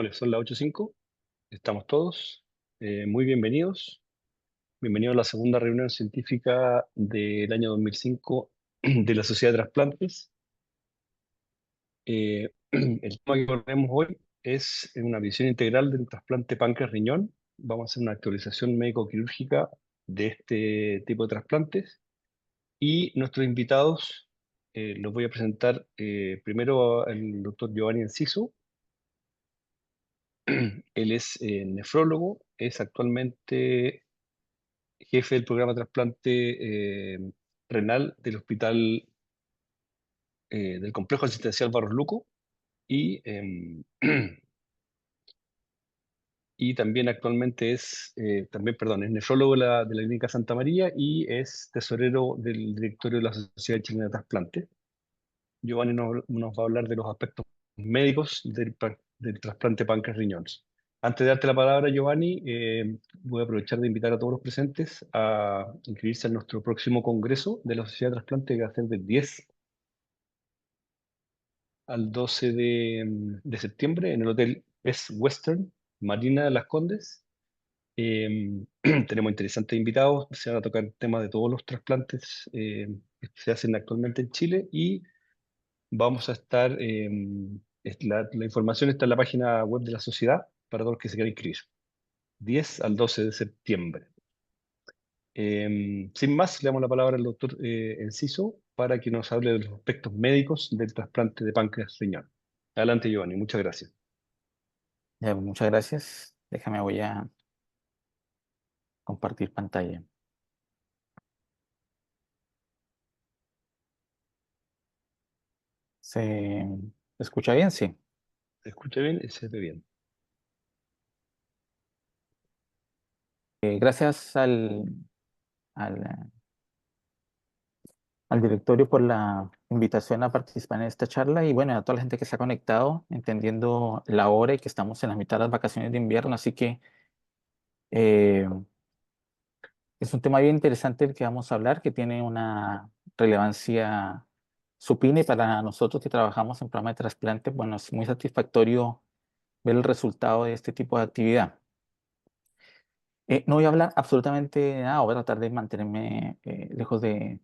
Vale, son las 8:05. Estamos todos muy bienvenidos. Bienvenidos a la segunda reunión científica del año 2005 de la Sociedad de Trasplantes. El tema que tenemos hoy es una visión integral del trasplante páncreas-riñón. Vamos a hacer una actualización médico-quirúrgica de este tipo de trasplantes. Y nuestros invitados los voy a presentar primero al doctor Giovanni Enciso. Él es nefrólogo, es actualmente jefe del programa de trasplante renal del hospital del Complejo Asistencial Barros Luco y, y también actualmente es nefrólogo de la Clínica Santa María y es tesorero del directorio de la Sociedad Chilena de Trasplante. Giovanni nos va a hablar de los aspectos médicos del trasplante páncreas-riñón. Antes de darte la palabra, Giovanni, voy a aprovechar de invitar a todos los presentes a inscribirse en nuestro próximo congreso de la Sociedad de Trasplante, que va a ser del 10 al 12 de septiembre en el Hotel Best Western, Marina de las Condes. Tenemos interesantes invitados, se van a tocar temas de todos los trasplantes que se hacen actualmente en Chile y vamos a estar, la información está en la página web de la sociedad para todos los que se quieran inscribir. 10 al 12 de septiembre. Sin más, le damos la palabra al doctor Enciso para que nos hable de los aspectos médicos del trasplante de páncreas-riñón. Adelante, Giovanni, muchas gracias. Ya, muchas gracias. Voy a compartir pantalla. ¿Se escucha bien? Sí. ¿Se escucha bien y se ve bien? Gracias al, al directorio por la invitación a participar en esta charla y bueno, a toda la gente que se ha conectado, entendiendo la hora y que estamos en la mitad de las vacaciones de invierno, así que eh, es un tema bien interesante el que vamos a hablar, que tiene una relevancia supina y para nosotros que trabajamos en programa de trasplante, bueno, es muy satisfactorio ver el resultado de este tipo de actividad. No voy a hablar absolutamente de nada, voy a tratar de mantenerme lejos de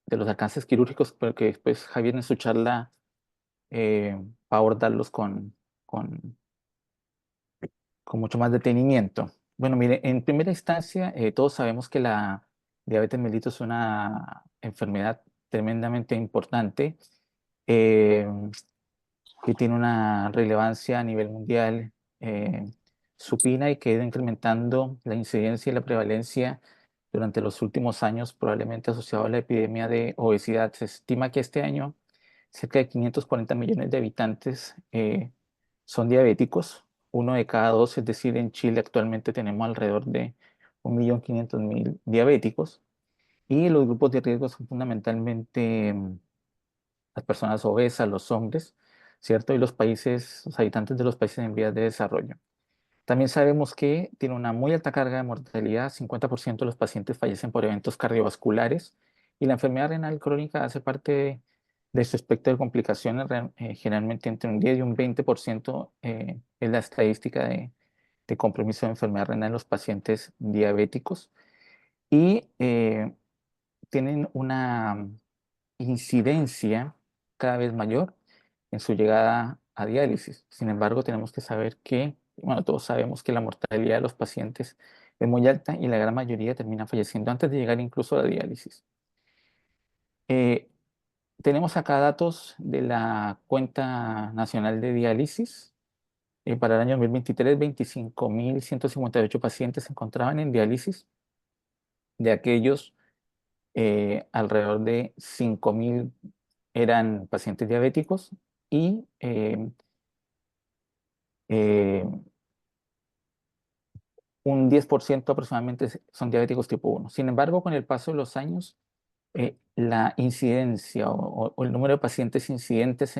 los alcances quirúrgicos, pero que después Javier en su charla va a abordarlos con, con mucho más detenimiento. Bueno, mire, en primera instancia, todos sabemos que la diabetes mellitus es una enfermedad tremendamente importante, eh, que tiene una relevancia a nivel mundial supina y que ha ido incrementando la incidencia y la prevalencia durante los últimos años, probablemente asociado a la epidemia de obesidad. Se estima que este año cerca de 540 millones de habitantes son diabéticos, uno de cada dos, es decir, en Chile actualmente tenemos alrededor de 1.500.000 diabéticos y los grupos de riesgo son fundamentalmente las personas obesas, los hombres, ¿cierto? Y los habitantes de los países en vías de desarrollo. También sabemos que tiene una muy alta carga de mortalidad, 50% de los pacientes fallecen por eventos cardiovasculares y la enfermedad renal crónica hace parte de su espectro de complicaciones, generalmente entre un 10 y un 20% es la estadística de compromiso de enfermedad renal en los pacientes diabéticos y tienen una incidencia cada vez mayor en su llegada a diálisis. Sin embargo, tenemos que saber que, bueno, todos sabemos que la mortalidad de los pacientes es muy alta y la gran mayoría termina falleciendo antes de llegar incluso a la diálisis. Eh, Tenemos acá datos de la cuenta nacional de diálisis. Para el año 2023, 25.158 pacientes se encontraban en diálisis. De aquellos, alrededor de 5.000 eran pacientes diabéticos y eh, un 10% aproximadamente son diabéticos tipo 1. Sin embargo, con el paso de los años, la incidencia o el número de pacientes incidentes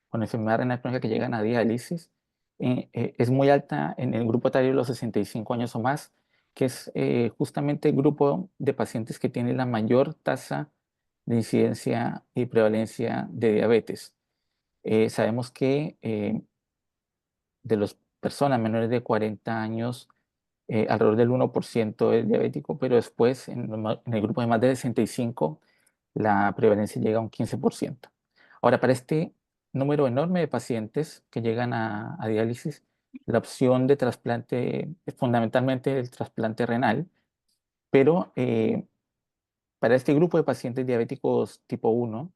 con enfermedad renal crónica que llegan a diálisis es muy alta en el grupo etario de los 65 años o más, que es justamente el grupo de pacientes que tiene la mayor tasa de incidencia y prevalencia de diabetes. Sabemos que de las personas menores de 40 años, alrededor del 1% es diabético, pero después en el grupo de más de 65, la prevalencia llega a un 15%. Ahora, para este número enorme de pacientes que llegan a diálisis, la opción de trasplante es fundamentalmente el trasplante renal, pero para este grupo de pacientes diabéticos tipo 1,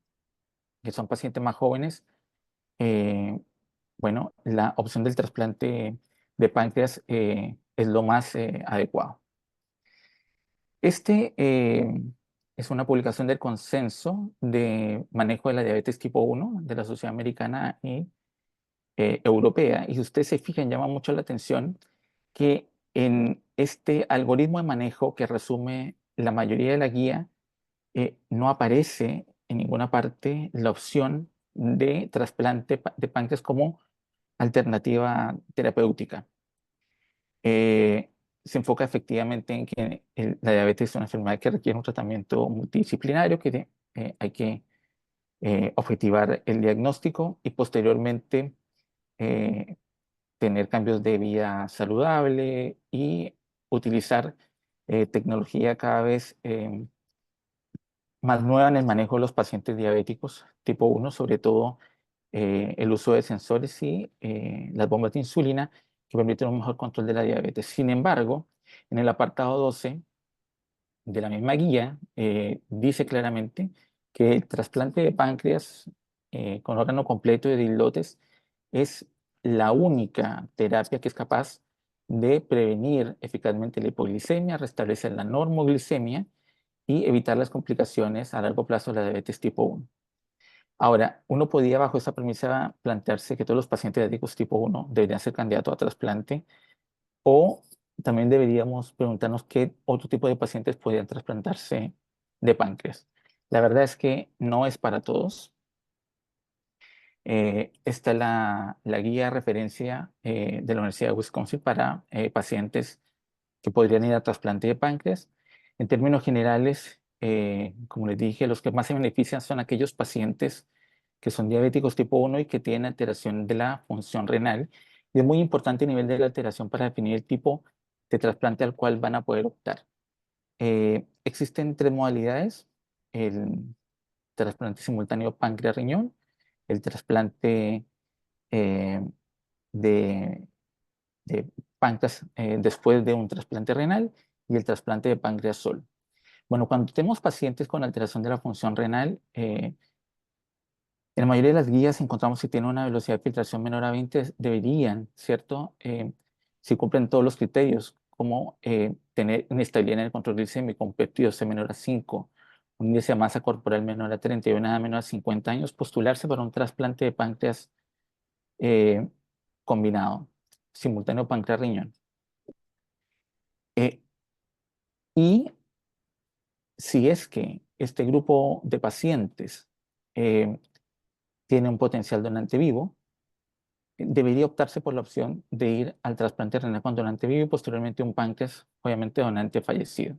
que son pacientes más jóvenes, eh, bueno, la opción del trasplante de páncreas es lo más adecuado. Este es una publicación del Consenso de Manejo de la Diabetes Tipo 1 de la Sociedad Americana y Europea. Y si ustedes se fijan, llama mucho la atención que en este algoritmo de manejo que resume la mayoría de la guía, no aparece en ninguna parte la opción de trasplante de páncreas como alternativa terapéutica. Eh, Se enfoca efectivamente en que la diabetes es una enfermedad que requiere un tratamiento multidisciplinario, que hay que objetivar el diagnóstico y posteriormente eh, tener cambios de vida saludable y utilizar tecnología cada vez más nueva en el manejo de los pacientes diabéticos tipo 1, sobre todo el uso de sensores y las bombas de insulina que permiten un mejor control de la diabetes. Sin embargo, en el apartado 12 de la misma guía dice claramente que el trasplante de páncreas con órgano completo de islotes es la única terapia que es capaz de prevenir eficazmente la hipoglicemia, restablecer la normoglicemia y evitar las complicaciones a largo plazo de la diabetes tipo 1. Ahora, uno podía bajo esa premisa plantearse que todos los pacientes diabéticos tipo 1 deberían ser candidatos a trasplante, o también deberíamos preguntarnos qué otro tipo de pacientes podrían trasplantarse de páncreas. La verdad es que no es para todos. Está la guía de referencia de la Universidad de Wisconsin para pacientes que podrían ir a trasplante de páncreas. En términos generales, como les dije, los que más se benefician son aquellos pacientes que son diabéticos tipo 1 y que tienen alteración de la función renal. Y es muy importante el nivel de la alteración para definir el tipo de trasplante al cual van a poder optar. Existen tres modalidades: el trasplante simultáneo páncreas-riñón, el trasplante eh, de, de páncreas después de un trasplante renal y el trasplante de páncreas solo. Bueno, cuando tenemos pacientes con alteración de la función renal, en la mayoría de las guías encontramos que tienen una velocidad de filtración menor a 20, deberían, ¿cierto? Si cumplen todos los criterios, como tener inestabilidad en el control glicémico, un péptido C menor a 5, un índice de masa corporal menor a 30 y una edad menor a 50 años, postularse para un trasplante de páncreas eh, combinado, simultáneo páncreas-riñón. Y si es que este grupo de pacientes eh, tiene un potencial donante vivo, debería optarse por la opción de ir al trasplante renal con donante vivo y posteriormente un páncreas, obviamente donante fallecido.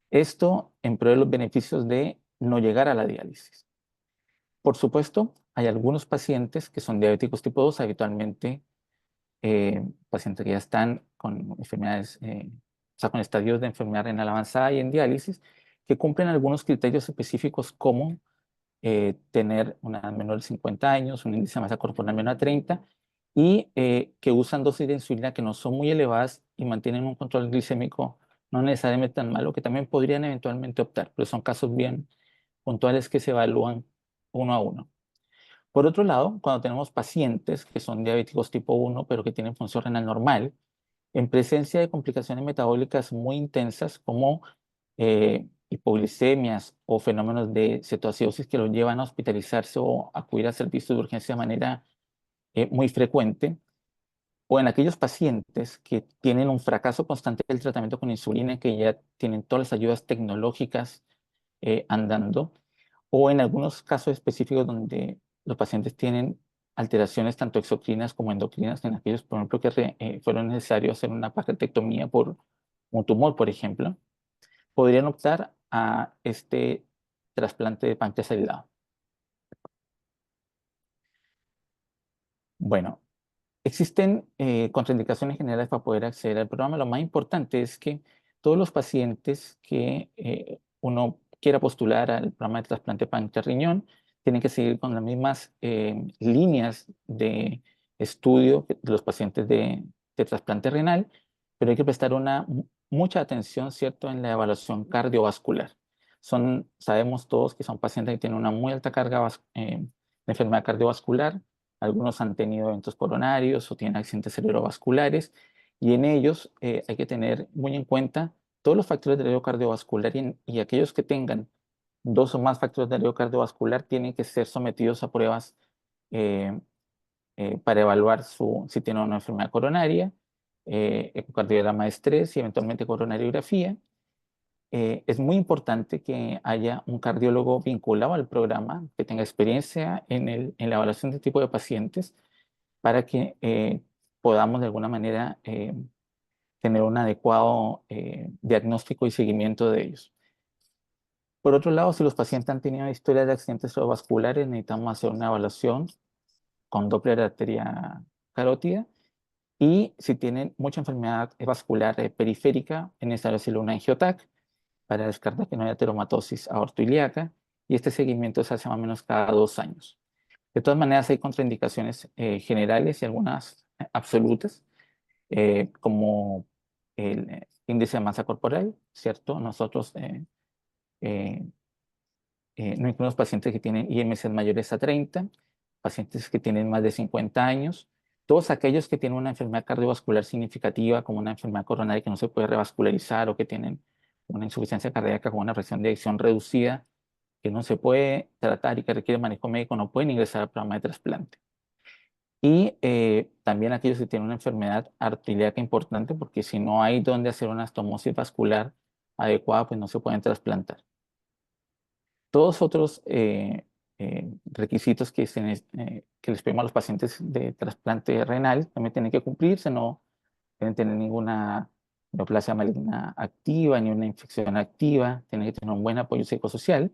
Esto en pro de los beneficios de no llegar a la diálisis. Por supuesto, hay algunos pacientes que son diabéticos tipo 2, habitualmente pacientes que ya están con enfermedades, o sea, con estadios de enfermedad renal avanzada y en diálisis, que cumplen algunos criterios específicos como tener una edad menor de 50 años, un índice de masa corporal menor a 30 y que usan dosis de insulina que no son muy elevadas y mantienen un control glicémico no necesariamente tan malo, que también podrían eventualmente optar, pero son casos bien puntuales que se evalúan uno a uno. Por otro lado, cuando tenemos pacientes que son diabéticos tipo 1, pero que tienen función renal normal, en presencia de complicaciones metabólicas muy intensas como hipoglicemias o fenómenos de cetoacidosis que los llevan a hospitalizarse o acudir a servicios de urgencia de manera muy frecuente, o en aquellos pacientes que tienen un fracaso constante del tratamiento con insulina, que ya tienen todas las ayudas tecnológicas andando, o en algunos casos específicos donde los pacientes tienen alteraciones tanto exocrinas como endocrinas, en aquellos, por ejemplo, que fueron necesarios hacer una pancreatectomía por un tumor, por ejemplo, podrían optar a este trasplante de páncreas aislado. Bueno, Existen contraindicaciones generales para poder acceder al programa. Lo más importante es que todos los pacientes que uno quiera postular al programa de trasplante de páncreas riñón tienen que seguir con las mismas líneas de estudio de los pacientes de trasplante renal, pero hay que prestar mucha atención, ¿cierto?, en la evaluación cardiovascular. Sabemos todos que son pacientes que tienen una muy alta carga de enfermedad cardiovascular. Algunos han tenido eventos coronarios o tienen accidentes cerebrovasculares, y en ellos hay que tener muy en cuenta todos los factores de riesgo cardiovascular, y aquellos que tengan dos o más factores de riesgo cardiovascular tienen que ser sometidos a pruebas eh, para evaluar si tienen una enfermedad coronaria, ecocardiograma de estrés y eventualmente coronariografía. Es muy importante que haya un cardiólogo vinculado al programa, que tenga experiencia en la evaluación de este tipo de pacientes, para que podamos de alguna manera tener un adecuado diagnóstico y seguimiento de ellos. Por otro lado, si los pacientes han tenido historia de accidentes cerebrovasculares, necesitamos hacer una evaluación con Doppler de arteria carótida, y si tienen mucha enfermedad vascular periférica, es necesario hacerle una angiotac para descartar que no haya ateromatosis aortoilíaca, y este seguimiento se hace más o menos cada 2 años. De todas maneras, hay contraindicaciones generales y algunas absolutas, como el índice de masa corporal, ¿cierto? Nosotros eh, no incluimos pacientes que tienen IMC mayores a 30, pacientes que tienen más de 50 años, todos aquellos que tienen una enfermedad cardiovascular significativa, como una enfermedad coronaria que no se puede revascularizar, o que tienen una insuficiencia cardíaca con una presión de eyección reducida, que no se puede tratar y que requiere manejo médico, no pueden ingresar al programa de trasplante. Y también aquellos que tienen una enfermedad arterial importante, porque si no hay donde hacer una estomosis vascular adecuada, pues no se pueden trasplantar. Todos otros requisitos que les pedimos a los pacientes de trasplante renal también tienen que cumplirse. No deben tener ninguna neoplasia maligna activa ni una infección activa, tienen que tener un buen apoyo psicosocial.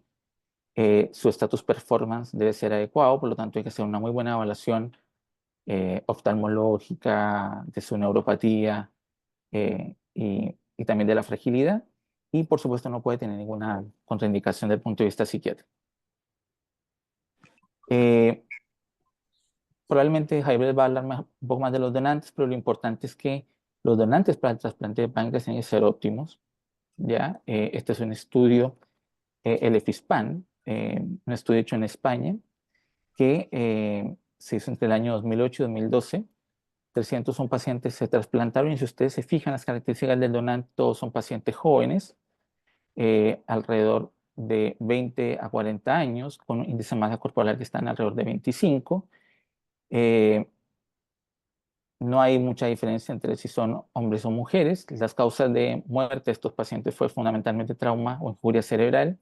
Su estatus performance debe ser adecuado, por lo tanto hay que hacer una muy buena evaluación oftalmológica, de su neuropatía, y también de la fragilidad. Y por supuesto no puede tener ninguna contraindicación desde el punto de vista psiquiátrico. Probablemente Javier va a hablar un poco más de los donantes, pero lo importante es que los donantes para el trasplante de páncreas tienen que ser óptimos, ¿ya? Este es un estudio, el EFISPAN, un estudio hecho en España, que se hizo entre el año 2008 y 2012. 301 pacientes se trasplantaron, y si ustedes se fijan las características del donante, todos son pacientes jóvenes, alrededor de 20 a 40 años, con un índice de masa corporal que están alrededor de 25. No hay mucha diferencia entre si son hombres o mujeres. Las causas de muerte de estos pacientes fue fundamentalmente trauma o injuria cerebral.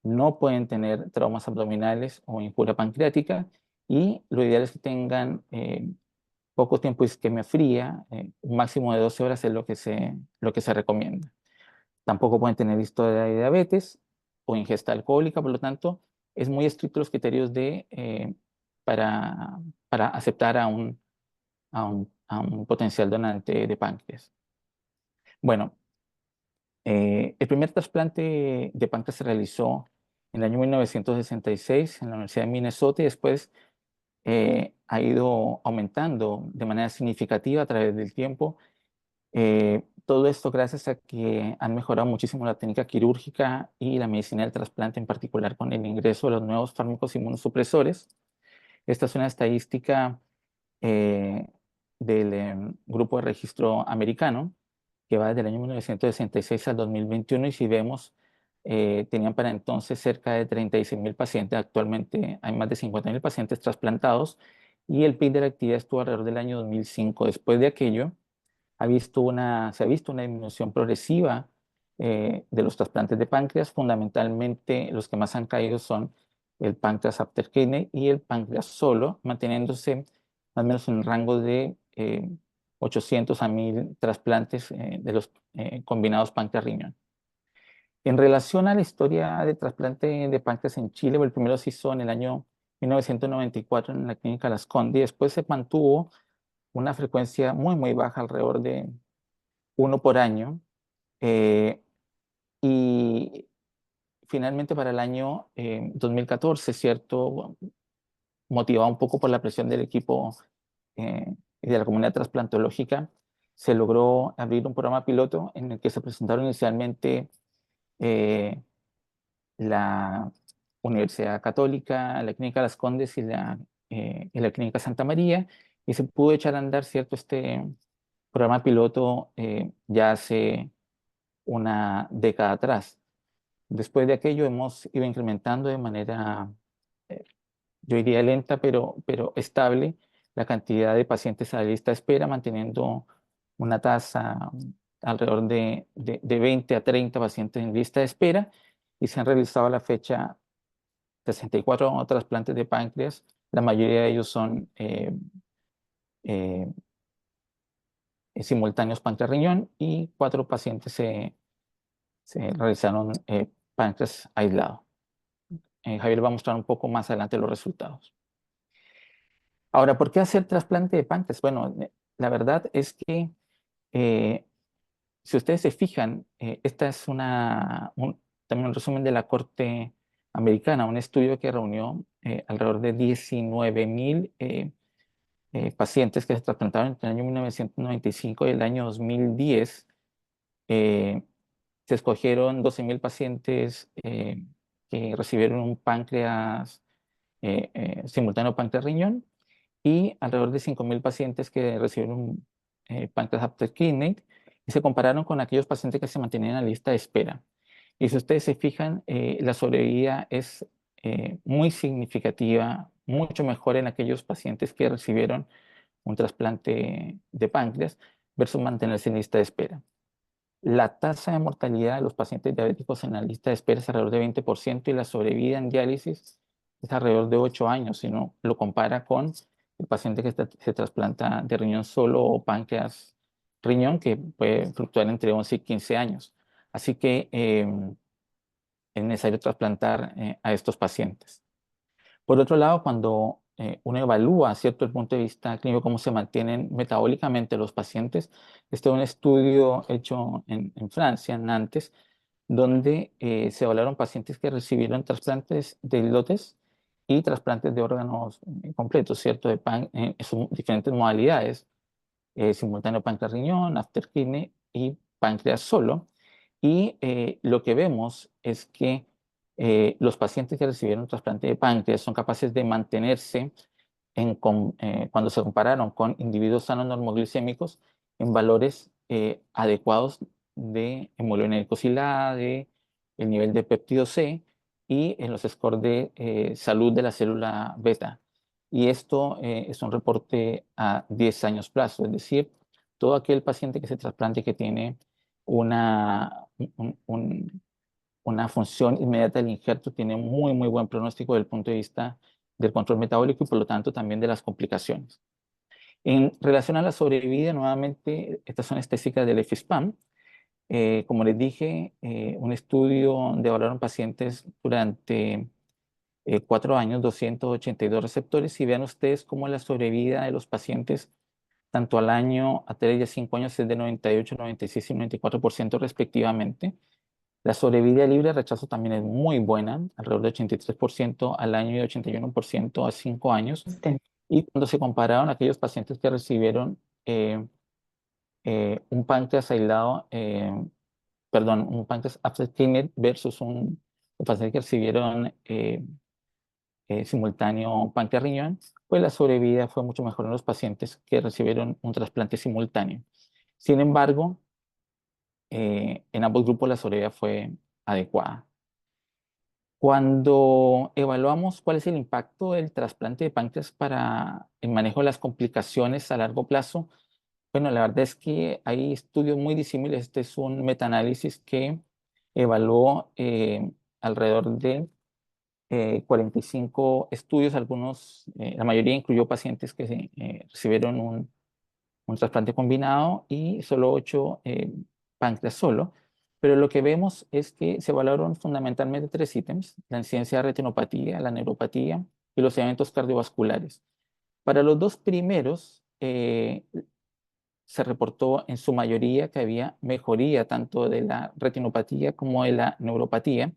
No pueden tener traumas abdominales o injuria pancreática, y lo ideal es que tengan poco tiempo de isquemia fría, un máximo de 12 horas es lo que se recomienda. Tampoco pueden tener historia de diabetes o ingesta alcohólica, por lo tanto, es muy estricto los criterios para, para aceptar a un potencial donante de páncreas. Bueno, el primer trasplante de páncreas se realizó en el año 1966 en la Universidad de Minnesota, y después ha ido aumentando de manera significativa a través del tiempo. Todo esto gracias a que han mejorado muchísimo la técnica quirúrgica y la medicina del trasplante, en particular con el ingreso de los nuevos fármacos inmunosupresores. Esta es una estadística eh, del Grupo de Registro Americano, que va desde el año 1966 al 2021, y si vemos, tenían para entonces cerca de 36.000 pacientes. Actualmente hay más de 50.000 pacientes trasplantados, y el pic de la actividad estuvo alrededor del año 2005. Después de aquello, se ha visto una disminución progresiva de los trasplantes de páncreas. Fundamentalmente, los que más han caído son el páncreas after kidney y el páncreas solo, manteniéndose más o menos en el rango de 800 a 1.000 trasplantes de los combinados páncreas-riñón. En relación a la historia de trasplante de páncreas en Chile, el primero se hizo en el año 1994 en la clínica Las Condes, y después se mantuvo una frecuencia muy, muy baja, alrededor de uno por año. eh, y finalmente para el año 2014, ¿cierto? Motivado un poco por la presión del equipo y de la comunidad trasplantológica, se logró abrir un programa piloto en el que se presentaron inicialmente eh, la Universidad Católica, la Clínica Las Condes y la Clínica Santa María, y se pudo echar a andar, ¿cierto? Este programa piloto ya hace una década atrás. Después de aquello hemos ido incrementando de manera, eh, yo diría lenta, pero estable, la cantidad de pacientes a la lista de espera, manteniendo una tasa alrededor de 20 a 30 pacientes en lista de espera, y se han realizado a la fecha 64 trasplantes de páncreas. La mayoría de ellos son eh, simultáneos páncreas-riñón, y 4 pacientes se realizaron páncreas aislado. Javier va a mostrar un poco más adelante los resultados. Ahora, ¿por qué hacer trasplante de páncreas? Bueno, la verdad es que eh, si ustedes se fijan, esta es también un resumen de la Corte Americana, un estudio que reunió alrededor de 19.000 pacientes que se trasplantaron entre el año 1995 y el año 2010. Eh, Se escogieron 12.000 pacientes que recibieron un páncreas simultáneo páncreas-riñón, y alrededor de 5.000 pacientes que recibieron páncreas after kidney, y se compararon con aquellos pacientes que se mantenían en la lista de espera. Y si ustedes se fijan, la sobrevida es muy significativa, mucho mejor en aquellos pacientes que recibieron un trasplante de páncreas versus mantenerse en lista de espera. La tasa de mortalidad de los pacientes diabéticos en la lista de espera es alrededor de 20%, y la sobrevida en diálisis es alrededor de 8 años, si uno lo compara con el paciente que se trasplanta de riñón solo o páncreas riñón, que puede fluctuar entre 11 y 15 años. Así que es necesario trasplantar a estos pacientes. Por otro lado, cuando uno evalúa, ¿cierto?, desde el punto de vista clínico, cómo se mantienen metabólicamente los pacientes, este es un estudio hecho en Francia, en Nantes, donde se evaluaron pacientes que recibieron trasplantes de islotes y trasplantes de órganos completos, ¿cierto?, son diferentes modalidades, simultáneo páncreas riñón, after kidney y páncreas solo. Y lo que vemos es que los pacientes que recibieron trasplante de páncreas son capaces de mantenerse cuando se compararon con individuos sanos normoglicémicos en valores adecuados de hemoglobina glicosilada, de el nivel de péptido C y en los scores de salud de la célula beta. Y esto es un reporte a 10 años plazo, es decir, todo aquel paciente que se trasplante que tiene una, una función inmediata del injerto tiene muy, muy buen pronóstico desde el punto de vista del control metabólico y por lo tanto también de las complicaciones. En relación a la sobrevida, nuevamente, estas son estadísticas del FSPAM. Como les dije, un estudio donde evaluaron pacientes durante 4 años, 282 receptores, y vean ustedes cómo la sobrevida de los pacientes, tanto al año, a 3 y a 5 años, es de 98, 96 y 94% respectivamente. La sobrevida libre de rechazo también es muy buena, alrededor de 83% al año y 81% a 5 años. Y cuando se compararon aquellos pacientes que recibieron eh, un páncreas aislado, perdón, un páncreas after kidney versus un paciente que recibieron simultáneo páncreas riñón, pues la sobrevida fue mucho mejor en los pacientes que recibieron un trasplante simultáneo. Sin embargo, en ambos grupos la sobrevida fue adecuada. Cuando evaluamos cuál es el impacto del trasplante de páncreas para el manejo de las complicaciones a largo plazo, bueno, la verdad es que hay estudios muy disímiles. Este es un metaanálisis que evaluó alrededor de 45 estudios, la mayoría incluyó pacientes que recibieron un trasplante combinado, y solo 8 páncreas solo. Pero lo que vemos es que se evaluaron fundamentalmente 3 ítems: la incidencia de retinopatía, la neuropatía y los eventos cardiovasculares. Para los dos primeros, se reportó en su mayoría que había mejoría tanto de la retinopatía como de la neuropatía,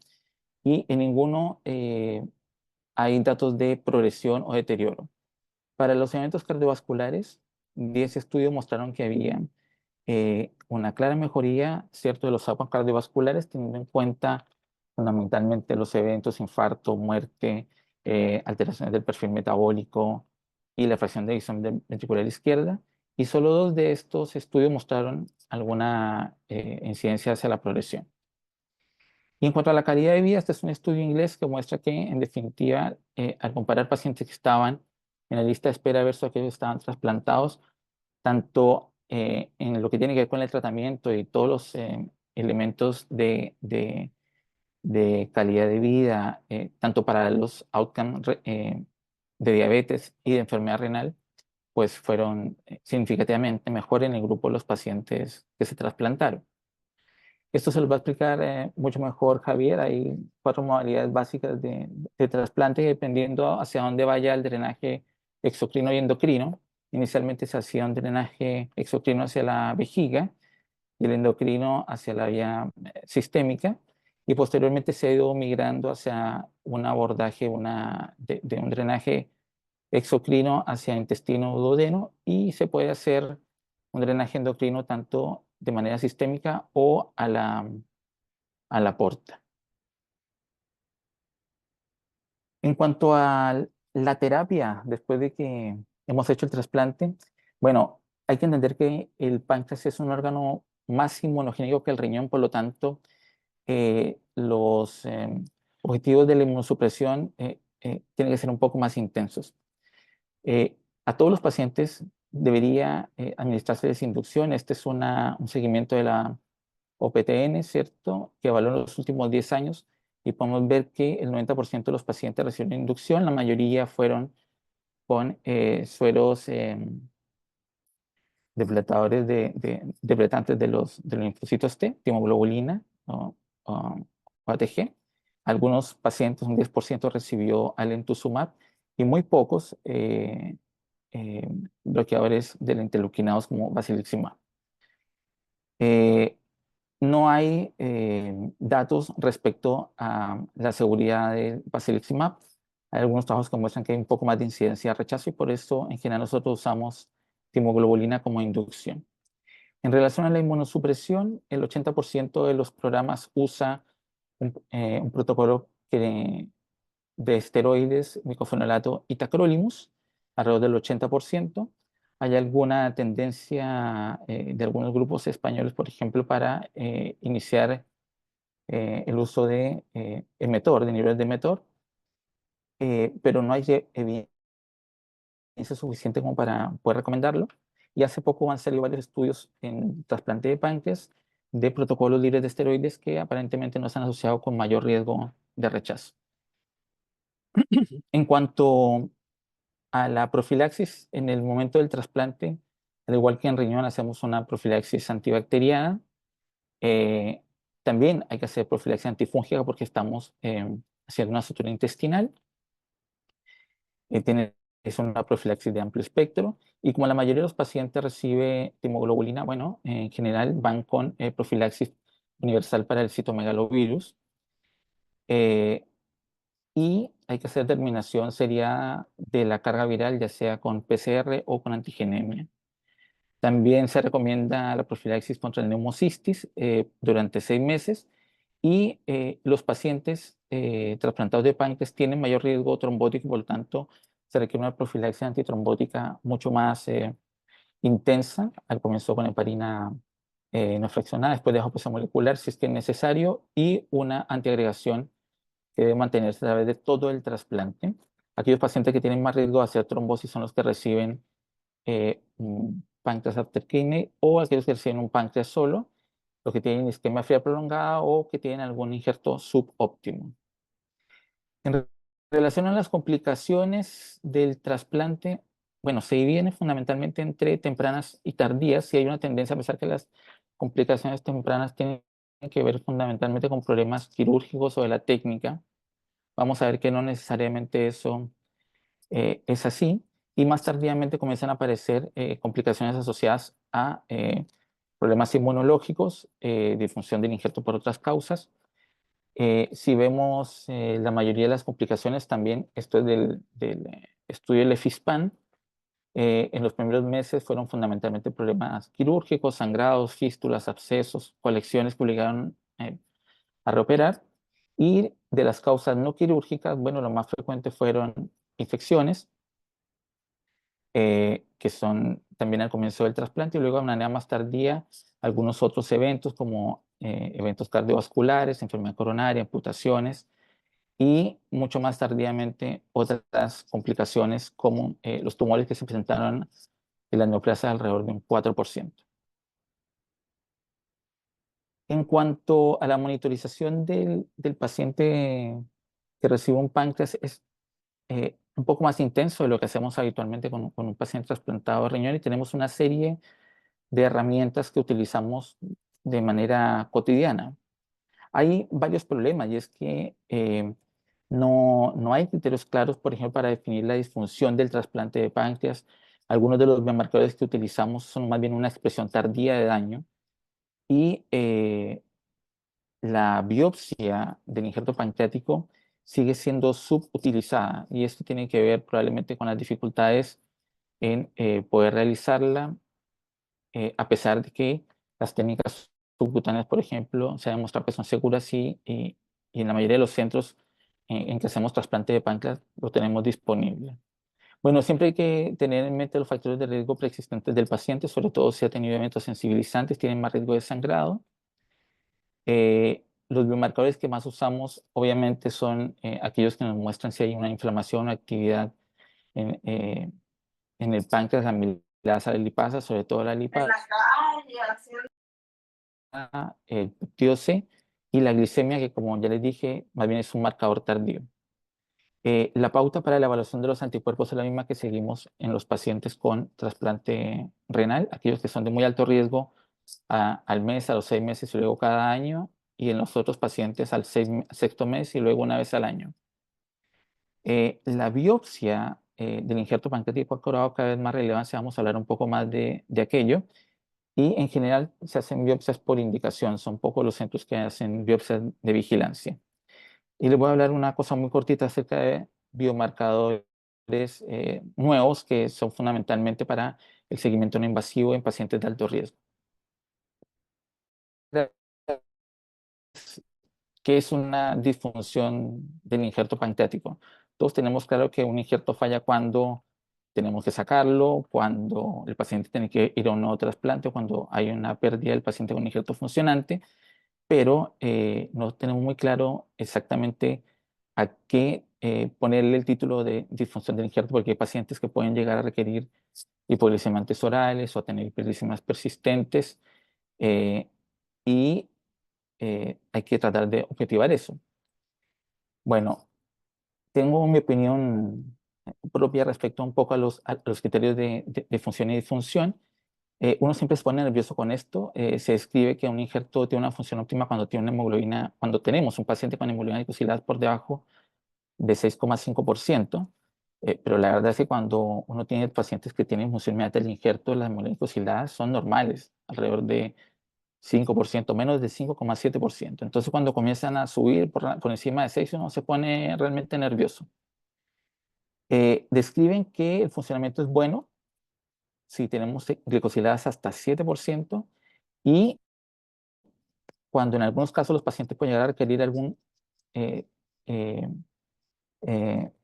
y en ninguno hay datos de progresión o deterioro. Para los eventos cardiovasculares, 10 estudios mostraron que había una clara mejoría, ¿cierto?, de los outcomes cardiovasculares, teniendo en cuenta fundamentalmente los eventos infarto, muerte, alteraciones del perfil metabólico y la fracción de eyección ventricular izquierda. Y solo 2 de estos estudios mostraron alguna incidencia hacia la progresión. Y en cuanto a la calidad de vida, este es un estudio inglés que muestra que, en definitiva, al comparar pacientes que estaban en la lista de espera versus aquellos que estaban trasplantados, tanto en lo que tiene que ver con el tratamiento y todos los elementos de calidad de vida, tanto para los outcomes de diabetes y de enfermedad renal, pues fueron significativamente mejor en el grupo de los pacientes que se trasplantaron. Esto se lo va a explicar mucho mejor Javier. Hay 4 modalidades básicas de trasplante dependiendo hacia dónde vaya el drenaje exocrino y endocrino. Inicialmente se hacía un drenaje exocrino hacia la vejiga y el endocrino hacia la vía sistémica, y posteriormente se ha ido migrando hacia un abordaje de un drenaje exocrino hacia intestino duodeno, y se puede hacer un drenaje endocrino tanto de manera sistémica o a la porta. En cuanto a la terapia, después de que hemos hecho el trasplante, bueno, hay que entender que el páncreas es un órgano más inmunogénico que el riñón, por lo tanto, los objetivos de la inmunosupresión tienen que ser un poco más intensos. A todos los pacientes debería administrarse desinducción. Este es un seguimiento de la OPTN, ¿cierto?, que evaluó en los últimos 10 años, y podemos ver que el 90% de los pacientes recibieron inducción. La mayoría fueron con sueros depletadores depletantes de los linfocitos T, timoglobulina o ATG. Algunos pacientes, un 10%, recibió alemtuzumab, y muy pocos eh, bloqueadores de la interleukinados como basiliximab. No hay datos respecto a la seguridad del basiliximab. Hay algunos trabajos que muestran que hay un poco más de incidencia de rechazo, y por eso en general nosotros usamos timoglobulina como inducción. En relación a la inmunosupresión, el 80% de los programas usa un protocolo de esteroides, micofenolato y tacrolimus, alrededor del 80%. Hay alguna tendencia de algunos grupos españoles, por ejemplo, para iniciar el uso de Emetor, de niveles de Emetor, pero no hay evidencia suficiente como para poder recomendarlo. Y hace poco han salido varios estudios en trasplante de páncreas de protocolos libres de esteroides que aparentemente no se han asociado con mayor riesgo de rechazo. En cuanto a la profilaxis, en el momento del trasplante, al igual que en riñón, hacemos una profilaxis antibacteriana. Eh, También hay que hacer profilaxis antifúngica porque estamos haciendo una sutura intestinal. Es una profilaxis de amplio espectro, y como la mayoría de los pacientes recibe timoglobulina, bueno, en general van con profilaxis universal para el citomegalovirus. Y hay que hacer determinación sería de la carga viral, ya sea con PCR o con antigenemia. También se recomienda la profilaxis contra el neumocistis durante 6 meses, y los pacientes trasplantados de páncreas tienen mayor riesgo trombótico, por lo tanto se requiere una profilaxis antitrombótica mucho más intensa, al comienzo con heparina no fraccionada, después de ajopecia molecular si es que es necesario, y una antiagregación que debe mantenerse a través de todo el trasplante. Aquellos pacientes que tienen más riesgo de hacer trombosis son los que reciben un páncreas after kidney, o aquellos que reciben un páncreas solo, los que tienen isquemia fría prolongada o que tienen algún injerto subóptimo. En relación a las complicaciones del trasplante, bueno, se dividen fundamentalmente entre tempranas y tardías, y hay una tendencia a pensar que las complicaciones tempranas tienen que ver fundamentalmente con problemas quirúrgicos o de la técnica. Vamos a ver que no necesariamente eso es así. y más tardíamente comienzan a aparecer complicaciones asociadas a problemas inmunológicos, disfunción del injerto por otras causas. Si vemos la mayoría de las complicaciones, también esto es del estudio del EFISPAN, en los primeros meses fueron fundamentalmente problemas quirúrgicos, sangrados, fístulas, abscesos, colecciones que obligaron a reoperar. Y de las causas no quirúrgicas, bueno, lo más frecuente fueron infecciones, que son también al comienzo del trasplante, y luego de manera más tardía algunos otros eventos como eventos cardiovasculares, enfermedad coronaria, amputaciones, y mucho más tardíamente otras complicaciones como los tumores que se presentaron en la neoplasia alrededor de un 4%. En cuanto a la monitorización del paciente que recibe un páncreas, es un poco más intenso de lo que hacemos habitualmente con un paciente trasplantado de riñón, y tenemos una serie de herramientas que utilizamos de manera cotidiana. Hay varios problemas, y es que no hay criterios claros, por ejemplo, para definir la disfunción del trasplante de páncreas. Algunos de los biomarcadores que utilizamos son más bien una expresión tardía de daño, y la biopsia del injerto pancreático sigue siendo subutilizada, y esto tiene que ver probablemente con las dificultades en poder realizarla, a pesar de que las técnicas subcutáneas, por ejemplo, se ha demostrado que son seguras, y en la mayoría de los centros en que hacemos trasplante de páncreas lo tenemos disponible. Bueno, siempre hay que tener en mente los factores de riesgo preexistentes del paciente, sobre todo si ha tenido eventos sensibilizantes, tienen más riesgo de sangrado. Los biomarcadores que más usamos, obviamente, son aquellos que nos muestran si hay una inflamación o actividad en, eh, en el páncreas, la amilasa, la lipasa, sobre todo la lipasa, el péptido C, y la glicemia, que como ya les dije, más bien es un marcador tardío. La pauta para la evaluación de los anticuerpos es la misma que seguimos en los pacientes con trasplante renal, aquellos que son de muy alto riesgo al mes, a los 6 meses y luego cada año, y en los otros pacientes al sexto mes y luego una vez al año. La biopsia del injerto pancreático ha cobrado cada vez más relevancia, vamos a hablar un poco más de aquello, y en general se hacen biopsias por indicación, son pocos los centros que hacen biopsias de vigilancia. Y les voy a hablar una cosa muy cortita acerca de biomarcadores nuevos que son fundamentalmente para el seguimiento no invasivo en pacientes de alto riesgo. ¿Qué es una disfunción del injerto pancreático? Todos tenemos claro que un injerto falla cuando tenemos que sacarlo, cuando el paciente tiene que ir a un nuevo trasplante, o cuando hay una pérdida del paciente con un injerto funcionante, pero no tenemos muy claro exactamente a qué ponerle el título de disfunción del injerto, porque hay pacientes que pueden llegar a requerir hipoglicemiantes orales o a tener hipoglicemias persistentes, eh, y hay que tratar de objetivar eso. Bueno, tengo mi opinión propia respecto un poco a los criterios de función y disfunción. Uno siempre se pone nervioso con esto. Se describe que un injerto tiene una función óptima cuando tiene una hemoglobina, cuando tenemos un paciente con hemoglobina glicosilada por debajo de 6,5%, pero la verdad es que cuando uno tiene pacientes que tienen función inmediata del injerto, las hemoglobinas glicosiladas son normales, alrededor de 5%, menos de 5,7%. Entonces, cuando comienzan a subir por encima de 6, uno se pone realmente nervioso. Describen que el funcionamiento es bueno si tenemos glicosiladas hasta 7%, y cuando en algunos casos los pacientes pueden llegar a requerir algún eh, eh,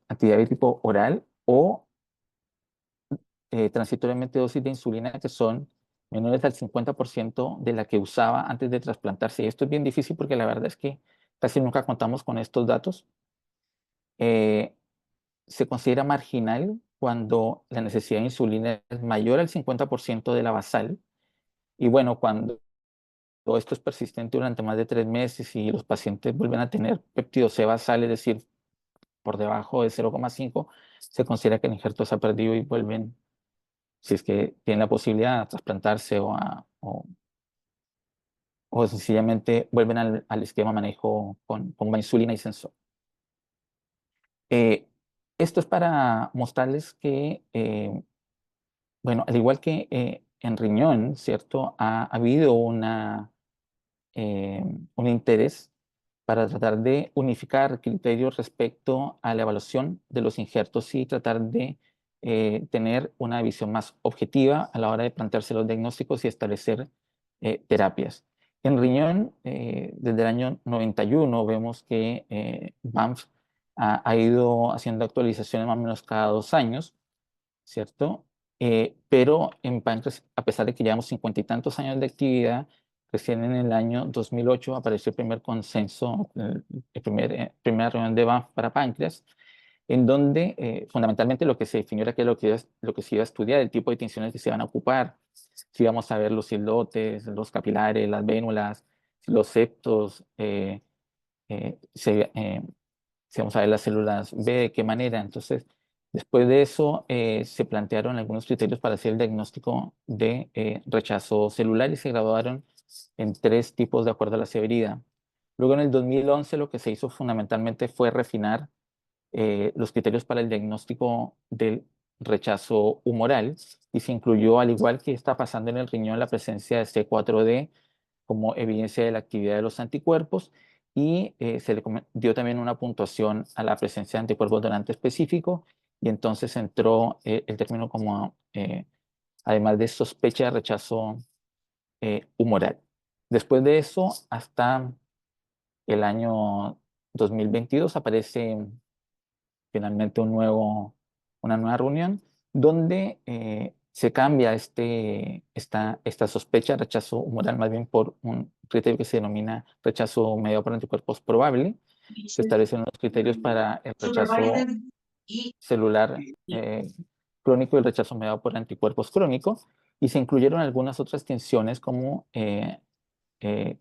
antidiabético oral o transitoriamente dosis de insulina que son menores al 50% de la que usaba antes de trasplantarse. Y esto es bien difícil porque la verdad es que casi nunca contamos con estos datos. Eh, Se considera marginal cuando la necesidad de insulina es mayor al 50% de la basal. Y bueno, cuando todo esto es persistente durante más de 3 meses y los pacientes vuelven a tener péptido C basal, es decir, por debajo de 0,5, se considera que el injerto se ha perdido y vuelven, si es que tienen la posibilidad, a trasplantarse o sencillamente vuelven al esquema manejo con insulina y sensor. Esto es para mostrarles que, bueno, al igual que en riñón, ¿cierto? Ha habido eh, un interés para tratar de unificar criterios respecto a la evaluación de los injertos y tratar de tener una visión más objetiva a la hora de plantearse los diagnósticos y establecer terapias. En riñón, desde el año 91 vemos que BAMF ha ido haciendo actualizaciones más o menos cada 2 años, ¿cierto? Pero en páncreas, a pesar de que llevamos 50 y tantos años de actividad, recién en el año 2008 apareció el primer consenso, primera reunión de BANF para páncreas, en donde fundamentalmente lo que se definió era que lo que se iba a estudiar, el tipo de tinciones que se iban a ocupar, si íbamos a ver los islotes, los capilares, las vénulas, los septos, si vamos a ver las células B, de qué manera. Entonces, después de eso, se plantearon algunos criterios para hacer el diagnóstico de rechazo celular y se graduaron en 3 tipos de acuerdo a la severidad. Luego, en el 2011, lo que se hizo fundamentalmente fue refinar los criterios para el diagnóstico del rechazo humoral y se incluyó, al igual que está pasando en el riñón, la presencia de C4D como evidencia de la actividad de los anticuerpos y se le dio también una puntuación a la presencia de anticuerpos donante específico y entonces entró el término como, además de sospecha de rechazo humoral. Después de eso, hasta el año 2022 aparece finalmente una nueva reunión donde se cambia esta sospecha de rechazo humoral más bien por un criterio que se denomina rechazo mediado por anticuerpos probable. Se establecen unos criterios para el rechazo celular crónico y el rechazo mediado por anticuerpos crónicos y se incluyeron algunas otras tensiones como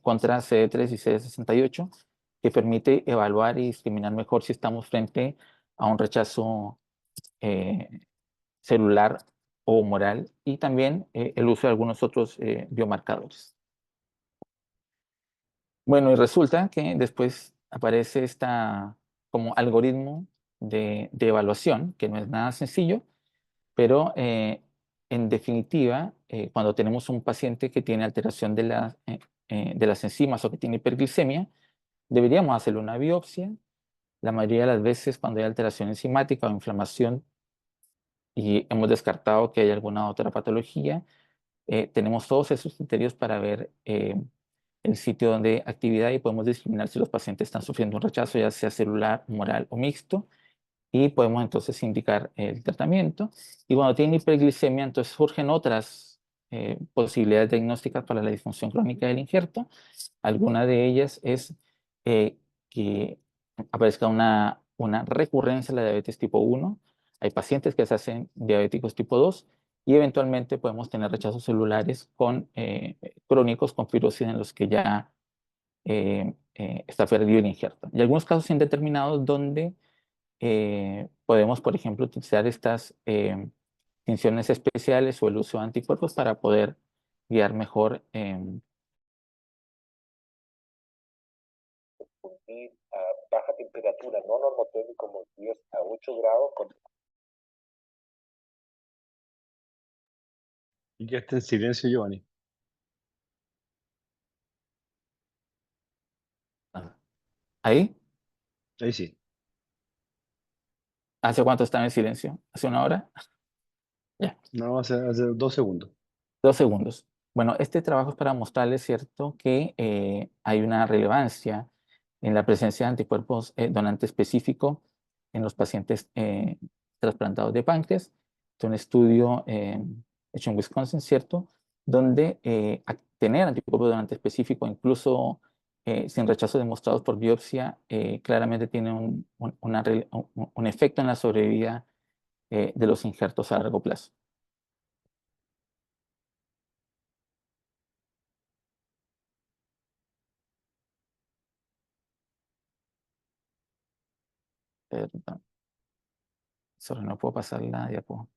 contra CD3 y CD68 que permite evaluar y discriminar mejor si estamos frente a un rechazo eh, celular o humoral y también el uso de algunos otros biomarcadores. Bueno, y resulta que después aparece esta como algoritmo de evaluación, que no es nada sencillo, pero en definitiva, cuando tenemos un paciente que tiene alteración de las enzimas o que tiene hiperglicemia, deberíamos hacerle una biopsia. La mayoría de las veces cuando hay alteración enzimática o inflamación y hemos descartado que hay alguna otra patología, tenemos todos esos criterios para ver el sitio de actividad y podemos discriminar si los pacientes están sufriendo un rechazo, ya sea celular, humoral o mixto, y podemos entonces indicar el tratamiento. Y cuando tienen hiperglicemia, entonces surgen otras posibilidades diagnósticas para la disfunción crónica del injerto. Alguna de ellas es que aparezca una recurrencia de la diabetes tipo 1. Hay pacientes que se hacen diabéticos tipo 2 y eventualmente podemos tener rechazos celulares crónicos con fibrosis en los que ya está perdido el injerto. Y algunos casos indeterminados donde podemos, por ejemplo, utilizar estas tinciones especiales o el uso de anticuerpos para poder guiar mejor y a baja temperatura no normotérmica como 10 a 8 grados con Y ya está en silencio, Giovanni. ahí. Ahí sí. ¿Hace cuánto estaba en silencio? ¿Hace 1 hora? Ya, No, hace 2 segundos. 2 segundos. Bueno, este trabajo es para mostrarles, ¿cierto?, que hay una relevancia en la presencia de anticuerpos donante específico en los pacientes trasplantados de páncreas. Es un estudio hecho en Wisconsin, ¿cierto?, donde tener anticuerpos donante específico, incluso sin rechazos demostrados por biopsia, claramente tiene un efecto en la sobrevida de los injertos a largo plazo. Perdón. Solo no puedo pasar la diapo.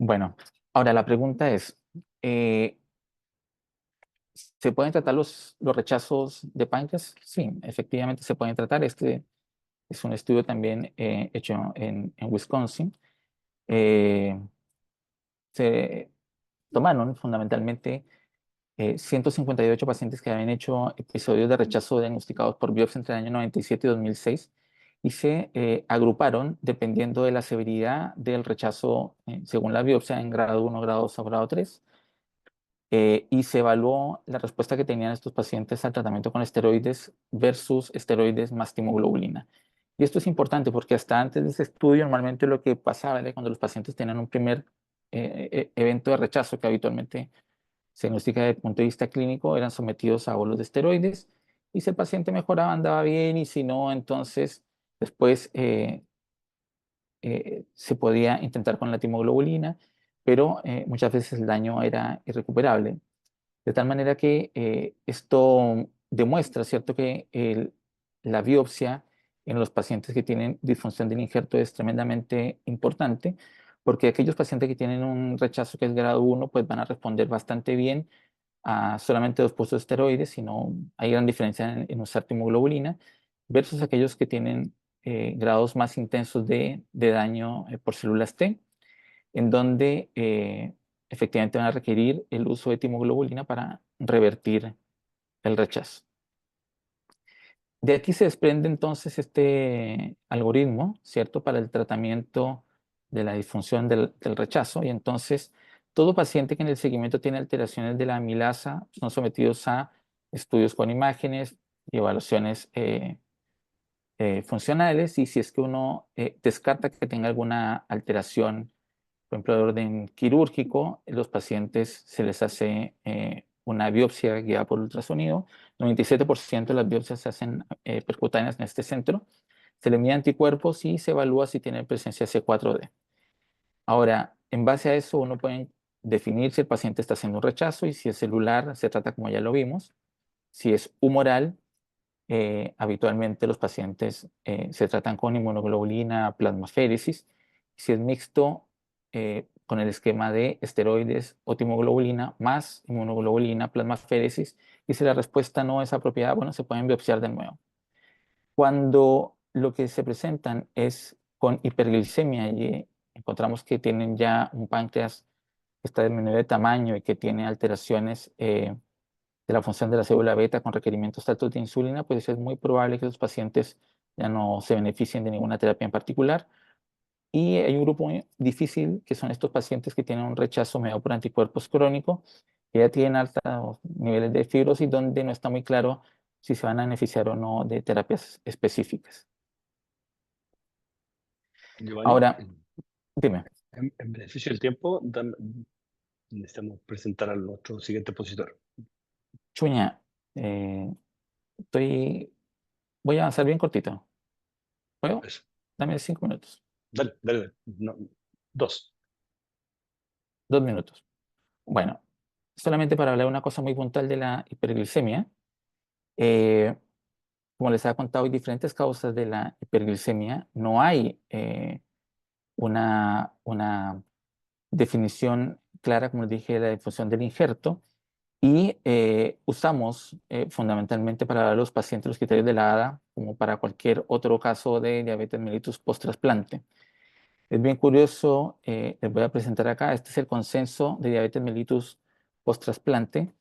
Bueno, ahora la pregunta es, ¿se pueden tratar los rechazos de páncreas? Sí, efectivamente se pueden tratar. Este es un estudio también hecho en Wisconsin. Eh, Se tomaron fundamentalmente 158 pacientes que habían hecho episodios de rechazo diagnosticados por biopsia entre el año 97 y 2006 y se agruparon dependiendo de la severidad del rechazo según la biopsia en grado 1, grado 2 o grado 3. Y se evaluó la respuesta que tenían estos pacientes al tratamiento con esteroides versus esteroides más timoglobulina. Y esto es importante porque hasta antes de ese estudio normalmente lo que pasaba era cuando los pacientes tenían un primer evento de rechazo que habitualmente se diagnostica desde el punto de vista clínico, eran sometidos a bolos de esteroides y si el paciente mejoraba andaba bien y si no, entonces después se podía intentar con la timoglobulina, pero muchas veces el daño era irrecuperable. De tal manera que esto demuestra, ¿cierto?, que la biopsia en los pacientes que tienen disfunción del injerto es tremendamente importante, porque aquellos pacientes que tienen un rechazo que es grado 1, pues van a responder bastante bien a solamente 2 pulsos de esteroides, y no hay gran diferencia en usar timoglobulina, versus aquellos que tienen grados más intensos de daño por células T, en donde efectivamente van a requerir el uso de timoglobulina para revertir el rechazo. De aquí se desprende entonces este algoritmo, ¿cierto?, para el tratamiento de la disfunción del rechazo. Y entonces, todo paciente que en el seguimiento tiene alteraciones de la amilasa son sometidos a estudios con imágenes y evaluaciones funcionales. Y si es que uno descarta que tenga alguna alteración, por ejemplo, de orden quirúrgico, los pacientes se les hace una biopsia guiada por ultrasonido. 97% de las biopsias se hacen percutáneas en este centro. Se le mide anticuerpos y se evalúa si tiene presencia C4D. Ahora, en base a eso, uno puede definir si el paciente está haciendo un rechazo y si es celular, se trata como ya lo vimos. Si es humoral, habitualmente los pacientes se tratan con inmunoglobulina, plasmaféresis. Si es mixto, con el esquema de esteroides o timoglobulina más inmunoglobulina, plasmaféresis. Y si la respuesta no es apropiada, bueno, se pueden biopsiar de nuevo. Cuando lo que se presentan es con hiperglicemia y encontramos que tienen ya un páncreas que está disminuido de tamaño y que tiene alteraciones de la función de la célula beta con requerimientos altos de insulina, pues es muy probable que los pacientes ya no se beneficien de ninguna terapia en particular. Y hay un grupo muy difícil, que son estos pacientes que tienen un rechazo mediado por anticuerpos crónico, que ya tienen altos niveles de fibrosis, donde no está muy claro si se van a beneficiar o no de terapias específicas. Giovanni, Ahora, dime, en beneficio del tiempo, necesitamos presentar a nuestro siguiente expositor. Chuña, voy a avanzar bien cortito. ¿Puedo? Eso. Dame 5 minutos. Dale, dale, dale. No, 2. 2 minutos. Bueno, solamente para hablar una cosa muy puntual de la hiperglicemia. eh, Como les he contado, hay diferentes causas de la hiperglicemia. No hay una definición clara, como les dije, de la difusión del injerto. Y usamos fundamentalmente para los pacientes los criterios de la ADA, como para cualquier otro caso de diabetes mellitus post-trasplante. Es bien curioso, les voy a presentar acá, este es el consenso de diabetes mellitus post-trasplante,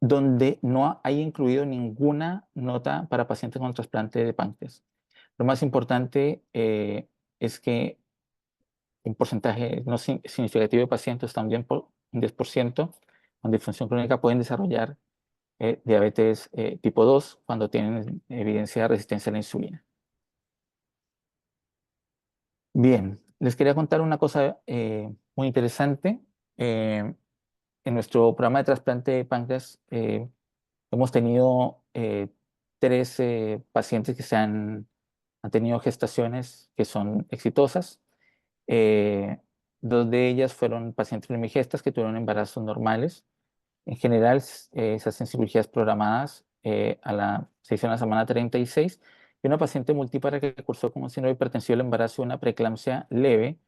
donde no hay incluido ninguna nota para pacientes con trasplante de páncreas. Lo más importante es que un porcentaje no significativo de pacientes, hasta un 10% con disfunción crónica, pueden desarrollar diabetes tipo 2 cuando tienen evidencia de resistencia a la insulina. Bien, les quería contar una cosa muy interesante. En nuestro programa de trasplante de páncreas hemos tenido 3 pacientes que han tenido gestaciones que son exitosas. 2 de ellas fueron pacientes primigestas que tuvieron embarazos normales. En general, se hacen cirugías programadas se hizo en la semana 36. Y una paciente multípara que cursó con un síndrome hipertensivo del embarazo y una preeclampsia leve,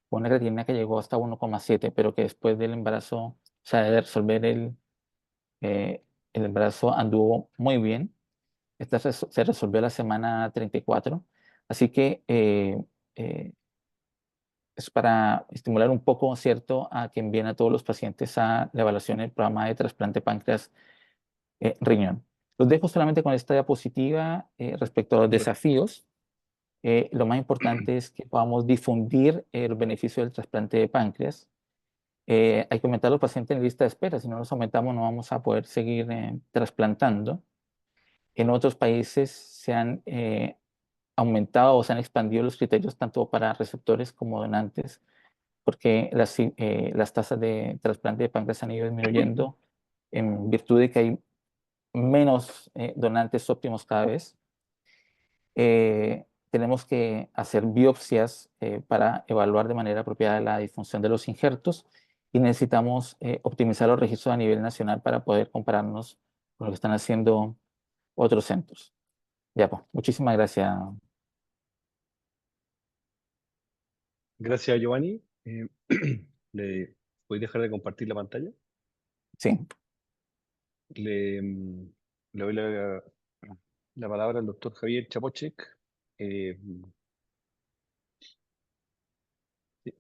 con una creatinina que llegó hasta 1,7, pero que después del embarazo, o sea, de resolver el embarazo anduvo muy bien. Esta se resolvió a la semana 34, así que es para estimular un poco, ¿cierto?, a que envíen a todos los pacientes a la evaluación del programa de trasplante de páncreas riñón. Los dejo solamente con esta diapositiva respecto a los desafíos. Lo más importante es que podamos difundir el beneficio del trasplante de páncreas. Hay que aumentar los pacientes en lista de espera. Si no los aumentamos, no vamos a poder seguir trasplantando. En otros países se han aumentado o se han expandido los criterios tanto para receptores como donantes, porque las tasas de trasplante de páncreas han ido disminuyendo en virtud de que hay menos donantes óptimos cada vez. Tenemos que hacer biopsias para evaluar de manera apropiada la disfunción de los injertos y necesitamos optimizar los registros a nivel nacional para poder compararnos con lo que están haciendo otros centros. Ya, pues, muchísimas gracias. Gracias, Giovanni. ¿Le voy a dejar de compartir la pantalla? Sí, Le, mm, le doy la palabra al doctor Javier Chapochek. Sí,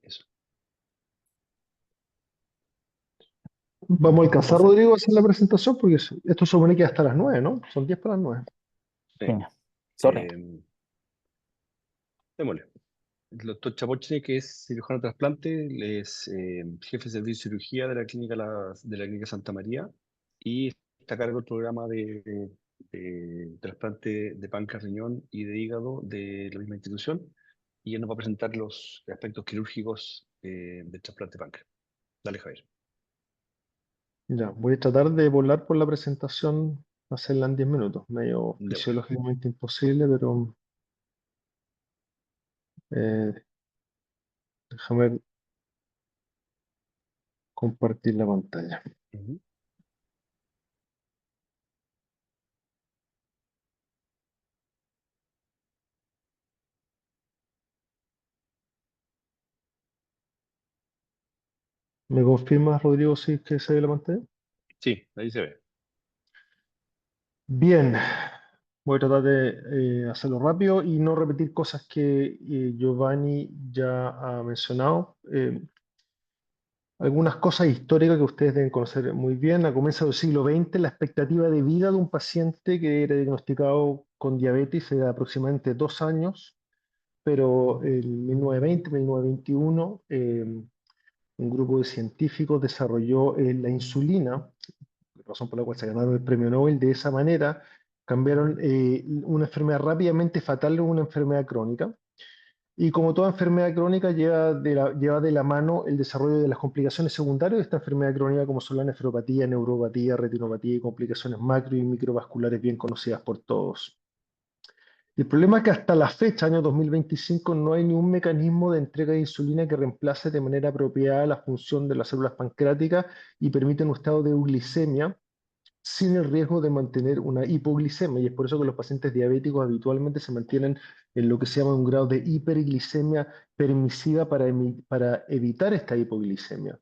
eso. Vamos a alcanzar, cosa. Rodrigo, a hacer la presentación porque esto se supone que hasta las 9, ¿no? Son 10 para las 9. Sí. Venga, sorry. Démosle. El doctor Chapochek, que es cirujano trasplante, es jefe de servicio de cirugía de la de la clínica Santa María y está a cargo del programa de trasplante de páncreas, riñón y de hígado de la misma institución. Y él nos va a presentar los aspectos quirúrgicos del trasplante de páncreas. Dale, Javier. Ya, voy a tratar de volar por la presentación, hacerla en 10 minutos. Medio Démosle. fisiológicamente imposible, pero eh, déjame compartir la pantalla. Ujú. ¿Me confirmas, Rodrigo, si es que se ve la pantalla? Sí, ahí se ve. Bien, voy a tratar de hacerlo rápido y no repetir cosas que Giovanni ya ha mencionado. Algunas cosas históricas que ustedes deben conocer muy bien. A comienzos del siglo XX, la expectativa de vida de un paciente que era diagnosticado con diabetes era de aproximadamente 2 años, pero en 1920, 1921, un grupo de científicos desarrolló la insulina, razón por la cual se ganaron el premio Nobel. De esa manera cambiaron una enfermedad rápidamente fatal en una enfermedad crónica. Y como toda enfermedad crónica, lleva de la mano el desarrollo de las complicaciones secundarias de esta enfermedad crónica, como son la nefropatía, neuropatía, retinopatía y complicaciones macro y microvasculares bien conocidas por todos. El problema es que hasta la fecha, año 2025, no hay ningún mecanismo de entrega de insulina que reemplace de manera apropiada la función de las células pancreáticas y permita un estado de euglicemia sin el riesgo de mantener una hipoglicemia. Y es por eso que los pacientes diabéticos habitualmente se mantienen en lo que se llama un grado de hiperglicemia permisiva para evitar esta hipoglicemia.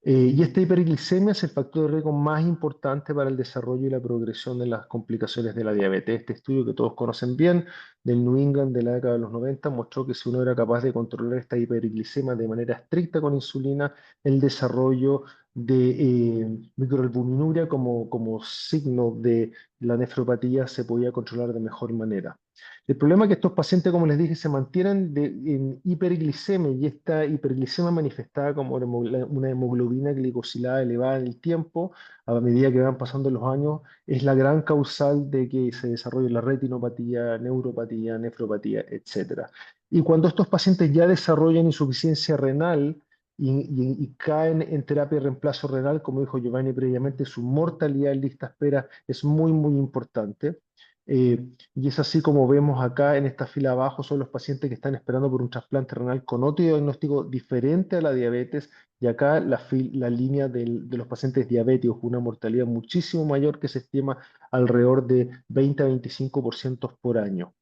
Y esta hiperglicemia es el factor de riesgo más importante para el desarrollo y la progresión de las complicaciones de la diabetes. Este estudio que todos conocen bien, del New England de la década de los 90, mostró que si uno era capaz de controlar esta hiperglicemia de manera estricta con insulina, el desarrollo de microalbuminuria como signo de la nefropatía se podía controlar de mejor manera. El problema es que estos pacientes, como les dije, se mantienen en hiperglicemia y esta hiperglicemia manifestada como una hemoglobina glicosilada elevada en el tiempo, a medida que van pasando los años, es la gran causal de que se desarrolle la retinopatía, neuropatía, nefropatía, etc. Y cuando estos pacientes ya desarrollan insuficiencia renal y caen en terapia de reemplazo renal, como dijo Giovanni previamente, su mortalidad en lista de espera es muy, muy importante. Y es así como vemos acá en esta fila abajo, son los pacientes que están esperando por un trasplante renal con otro diagnóstico diferente a la diabetes, y acá la línea de los pacientes diabéticos con una mortalidad muchísimo mayor que se estima alrededor de 20 a 25% por año.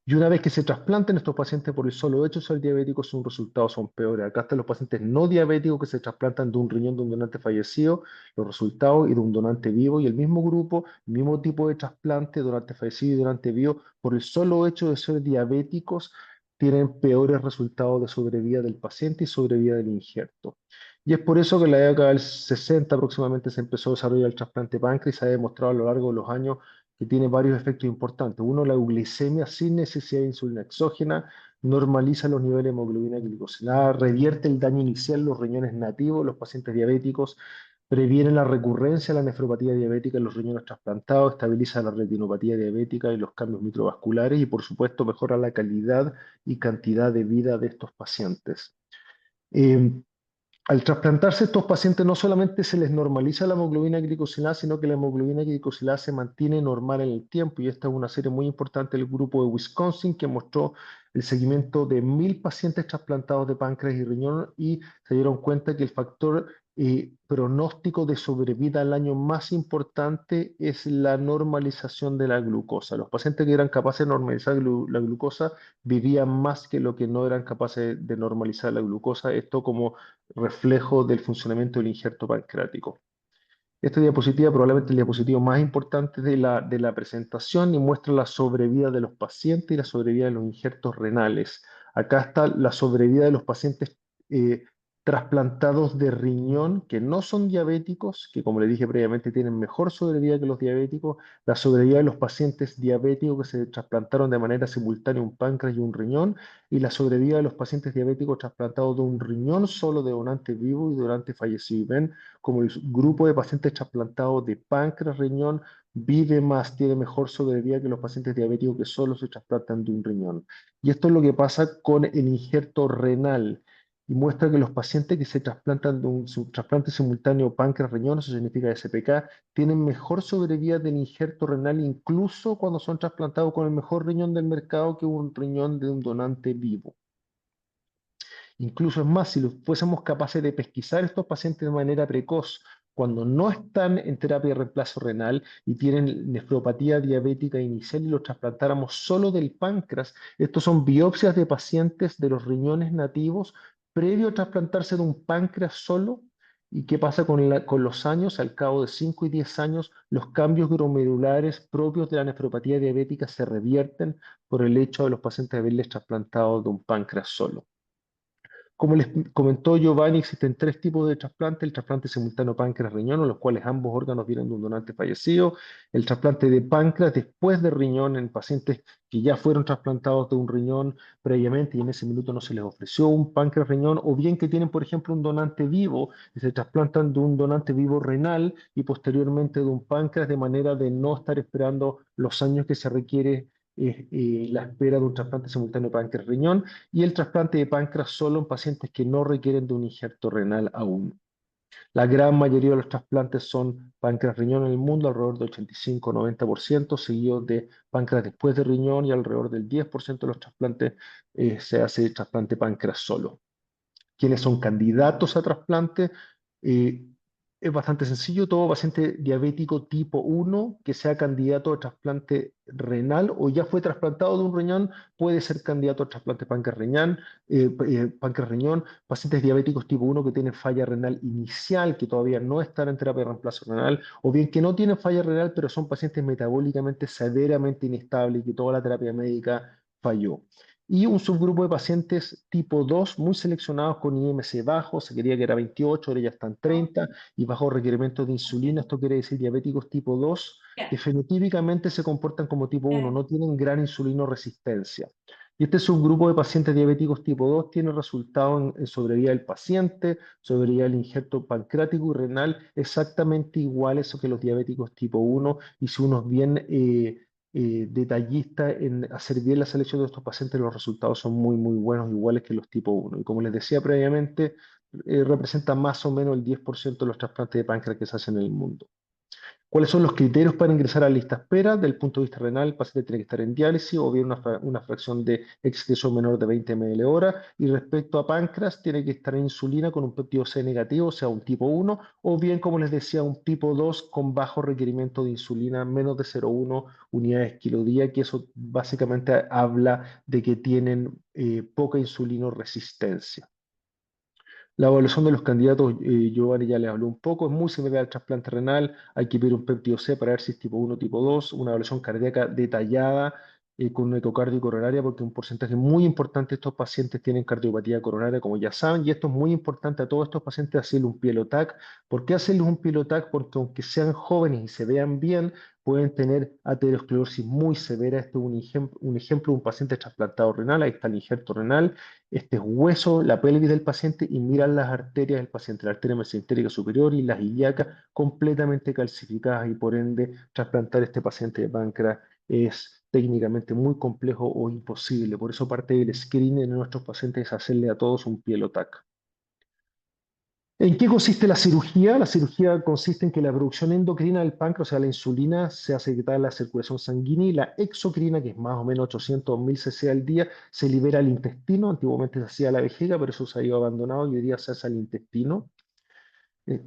Y una vez que se trasplanten estos pacientes por el solo hecho de ser diabéticos, sus resultados son peores. Acá están los pacientes no diabéticos que se trasplantan de un riñón de un donante fallecido, los resultados y de un donante vivo, y el mismo grupo, el mismo tipo de trasplante, donante fallecido y donante vivo, por el solo hecho de ser diabéticos, tienen peores resultados de sobrevida del paciente y sobrevida del injerto. Y es por eso que en la década del 60 aproximadamente se empezó a desarrollar el trasplante de páncreas y se ha demostrado a lo largo de los años que tiene varios efectos importantes. Uno, la euglicemia sin necesidad de insulina exógena, normaliza los niveles de hemoglobina glicosilada, revierte el daño inicial en los riñones nativos de los pacientes diabéticos, previene la recurrencia de la nefropatía diabética en los riñones trasplantados, estabiliza la retinopatía diabética y los cambios microvasculares y, por supuesto, mejora la calidad y cantidad de vida de estos pacientes. Eh, Al trasplantarse estos pacientes no solamente se les normaliza la hemoglobina glicosilada, sino que la hemoglobina glicosilada se mantiene normal en el tiempo. Y esta es una serie muy importante del grupo de Wisconsin que mostró el seguimiento de 1.000 pacientes trasplantados de páncreas y riñón y se dieron cuenta que el factor pronóstico de sobrevida al año más importante es la normalización de la glucosa. Los pacientes que eran capaces de normalizar la glucosa vivían más que los que no eran capaces de normalizar la glucosa. Esto como reflejo del funcionamiento del injerto pancreático. Esta diapositiva probablemente el diapositivo más importante de la presentación y muestra la sobrevida de los pacientes y la sobrevida de los injertos renales. Acá está la sobrevida de los pacientes eh, trasplantados de riñón que no son diabéticos, que como le dije previamente tienen mejor sobrevida que los diabéticos, la sobrevida de los pacientes diabéticos que se trasplantaron de manera simultánea un páncreas y un riñón, y la sobrevida de los pacientes diabéticos trasplantados de un riñón solo de donante vivo y donante fallecido. Y ven como el grupo de pacientes trasplantados de páncreas, riñón, vive más, tiene mejor sobrevida que los pacientes diabéticos que solo se trasplantan de un riñón. Y esto es lo que pasa con el injerto renal. Y muestra que los pacientes que se trasplantan de un trasplante simultáneo páncreas-riñón, eso significa SPK, tienen mejor sobrevida del injerto renal incluso cuando son trasplantados con el mejor riñón del mercado que un riñón de un donante vivo. Incluso es más, si fuésemos capaces de pesquisar estos pacientes de manera precoz, cuando no están en terapia de reemplazo renal y tienen nefropatía diabética inicial y los trasplantáramos solo del páncreas, estos son biopsias de pacientes de los riñones nativos previo a trasplantarse de un páncreas solo. ¿Y qué pasa con los años? Al cabo de 5 y 10 años, los cambios glomerulares propios de la nefropatía diabética se revierten por el hecho de los pacientes de haberles trasplantado de un páncreas solo. Como les comentó Giovanni, existen tres tipos de trasplante: el trasplante simultáneo páncreas-riñón, en los cuales ambos órganos vienen de un donante fallecido; el trasplante de páncreas después de riñón en pacientes que ya fueron trasplantados de un riñón previamente y en ese minuto no se les ofreció un páncreas-riñón, o bien que tienen, por ejemplo, un donante vivo y se trasplantan de un donante vivo renal y posteriormente de un páncreas, de manera de no estar esperando los años que se requiere la espera de un trasplante simultáneo páncreas-riñón, y el trasplante de páncreas solo en pacientes que no requieren de un injerto renal aún. La gran mayoría de los trasplantes son páncreas-riñón en el mundo, alrededor del 85-90%, seguidos de páncreas después de riñón, y alrededor del 10% de los trasplantes se hace trasplante páncreas solo. ¿Quiénes son candidatos a trasplante? Eh, es bastante sencillo. Todo paciente diabético tipo 1 que sea candidato a trasplante renal o ya fue trasplantado de un riñón puede ser candidato a trasplante páncreas-riñón. Pacientes diabéticos tipo 1 que tienen falla renal inicial, que todavía no están en terapia de reemplazo renal, o bien que no tienen falla renal, pero son pacientes metabólicamente severamente inestables y que toda la terapia médica falló. Y un subgrupo de pacientes tipo 2 muy seleccionados con IMC bajo, se quería que era 28, ahora ya están 30, y bajo requerimientos de insulina. Esto quiere decir diabéticos tipo 2 que fenotípicamente se comportan como tipo 1, no tienen gran insulinoresistencia. Y este subgrupo de pacientes diabéticos tipo 2 tiene resultado en sobrevida del paciente, sobrevida del injerto pancreático y renal exactamente iguales que los diabéticos tipo 1, y si uno es bien detallista en hacer bien la selección de estos pacientes, los resultados son muy, muy buenos, iguales que los tipo 1. Y como les decía previamente, representa más o menos el 10% de los trasplantes de páncreas que se hacen en el mundo. ¿Cuáles son los criterios para ingresar a la lista espera? Desde el punto de vista renal, el paciente tiene que estar en diálisis o bien una fracción de excreción menor de 20 ml hora. Y respecto a páncreas, tiene que estar en insulina con un péptido C negativo, o sea, un tipo 1, o bien, como les decía, un tipo 2 con bajo requerimiento de insulina, menos de 0,1 unidades kilo día, que eso básicamente habla de que tienen poca insulinoresistencia. La evaluación de los candidatos, Giovanni ya les habló un poco, es muy similar al trasplante renal, hay que pedir un péptido C para ver si es tipo 1 o tipo 2, una evaluación cardíaca detallada con un ecocardio y coronaria, porque un porcentaje muy importante de estos pacientes tienen cardiopatía coronaria, como ya saben, y esto es muy importante a todos estos pacientes hacerle un pilotac. ¿Por qué hacerles un pilotac? Porque aunque sean jóvenes y se vean bien, pueden tener aterosclerosis muy severa. Este es un ejemplo de un paciente trasplantado renal, ahí está el injerto renal. Este es hueso, la pelvis del paciente y miran las arterias del paciente, la arteria mesentérica superior y las ilíacas completamente calcificadas y por ende trasplantar este paciente de páncreas es técnicamente muy complejo o imposible. Por eso parte del screening de nuestros pacientes es hacerle a todos un pielotac. ¿En qué consiste la cirugía? La cirugía consiste en que la producción endocrina del páncreas, o sea, la insulina, se hace secretada en la circulación sanguínea y la exocrina, que es más o menos 800 o 1000 cc al día, se libera al intestino. Antiguamente se hacía a la vejiga, pero eso se ha ido abandonado y hoy día se hace al intestino. Eh,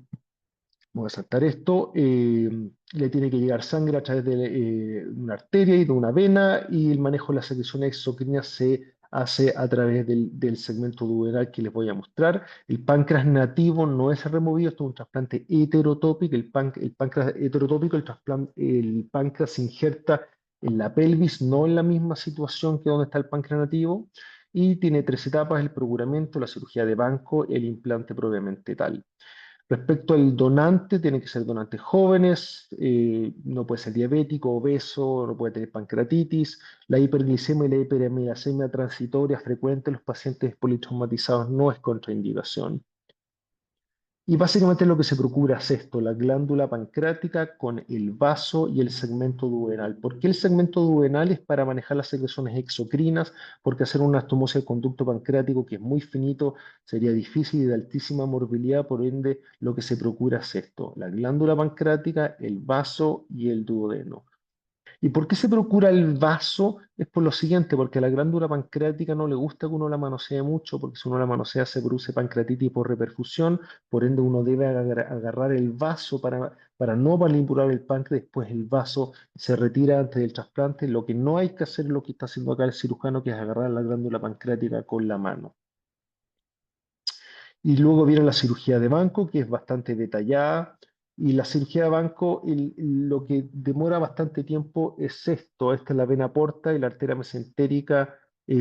Voy a saltar esto. Le tiene que llegar sangre a través de una arteria y de una vena y el manejo de la secreción exocrina se hace a través del segmento duodenal que les voy a mostrar. El páncreas nativo no es removido, esto es un trasplante heterotópico. El páncreas heterotópico, el páncreas se injerta en la pelvis, no en la misma situación que donde está el páncreas nativo. Y tiene tres etapas: el procuramiento, la cirugía de banco, el implante propiamente tal. Respecto al donante, tienen que ser donantes jóvenes, no puede ser diabético, obeso, no puede tener pancreatitis. La hiperglicemia y la hiperamilasemia transitoria frecuente en los pacientes politraumatizados no es contraindicación. Y básicamente lo que se procura es esto: la glándula pancreática con el vaso y el segmento duodenal. ¿Por qué el segmento duodenal? Es para manejar las secreciones exocrinas, porque hacer una anastomosis del conducto pancreático, que es muy finito, sería difícil y de altísima morbilidad. Por ende, lo que se procura es esto: la glándula pancreática, el vaso y el duodeno. ¿Y por qué se procura el vaso? Es por lo siguiente: porque a la glándula pancreática no le gusta que uno la manosee mucho, porque si uno la manosea se produce pancreatitis por reperfusión. Por ende uno debe agarrar el vaso para no manipular el páncreas. Después el vaso se retira antes del trasplante. Lo que no hay que hacer es lo que está haciendo acá el cirujano, que es agarrar la glándula pancreática con la mano. Y luego viene la cirugía de banco, que es bastante detallada. Y la cirugía de banco, lo que demora bastante tiempo es esto. Esta es la vena porta y la arteria mesentérica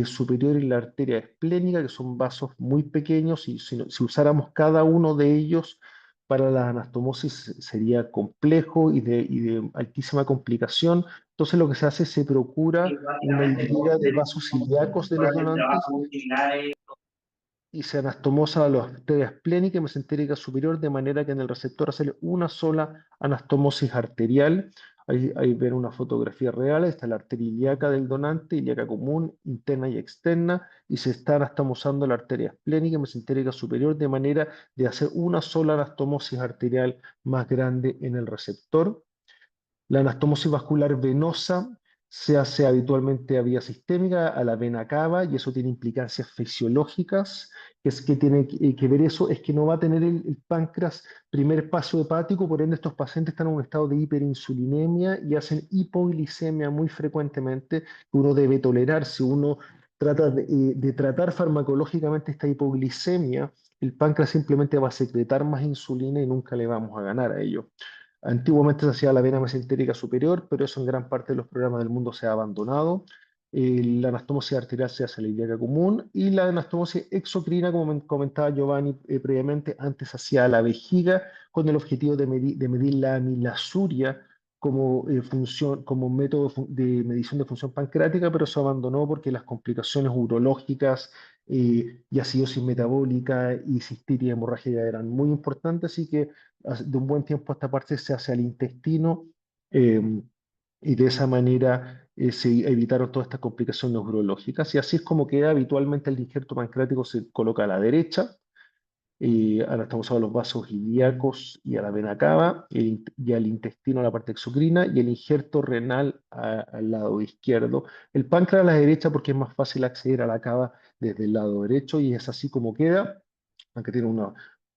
superior y la arteria esplénica, que son vasos muy pequeños. Y si usáramos cada uno de ellos para la anastomosis sería complejo y de altísima complicación. Entonces lo que se hace es se procura una hilera de vasos ilíacos de los donantes y se anastomosa a las arterias esplénica y mesentérica superior, de manera que en el receptor sale una sola anastomosis arterial. Ahí ven una fotografía real. Esta es la arteria ilíaca del donante, ilíaca común, interna y externa, y se está anastomosando la arteria esplénica y mesentérica superior, de manera de hacer una sola anastomosis arterial más grande en el receptor. La anastomosis vascular venosa se hace habitualmente a vía sistémica, a la vena cava, y eso tiene implicancias fisiológicas. Que tiene que ver eso, es que no va a tener el páncreas primer paso hepático. Por ende estos pacientes están en un estado de hiperinsulinemia y hacen hipoglicemia muy frecuentemente, que uno debe tolerar. Si uno trata de tratar farmacológicamente esta hipoglicemia, el páncreas simplemente va a secretar más insulina y nunca le vamos a ganar a ello. Antiguamente se hacía la vena mesentérica superior, pero eso en gran parte de los programas del mundo se ha abandonado. La anastomosis arterial se hace en la ilíaca común y la anastomosis exocrina, como comentaba Giovanni previamente, antes se hacía a la vejiga con el objetivo de medir la amilasuria como método de medición de función pancreática, pero se abandonó porque las complicaciones urológicas y acidosis metabólica y cistitis hemorrágica eran muy importantes, así que de un buen tiempo a esta parte se hace al intestino, eh, y de esa manera se evitaron todas estas complicaciones neurológicas. Y así es como queda habitualmente: el injerto pancreático se coloca a la derecha, Ahora estamos a los vasos ilíacos y a la vena cava, y al intestino, a la parte exocrina, y el injerto renal al lado izquierdo. El páncreas a la derecha porque es más fácil acceder a la cava desde el lado derecho, y es así como queda, aunque tiene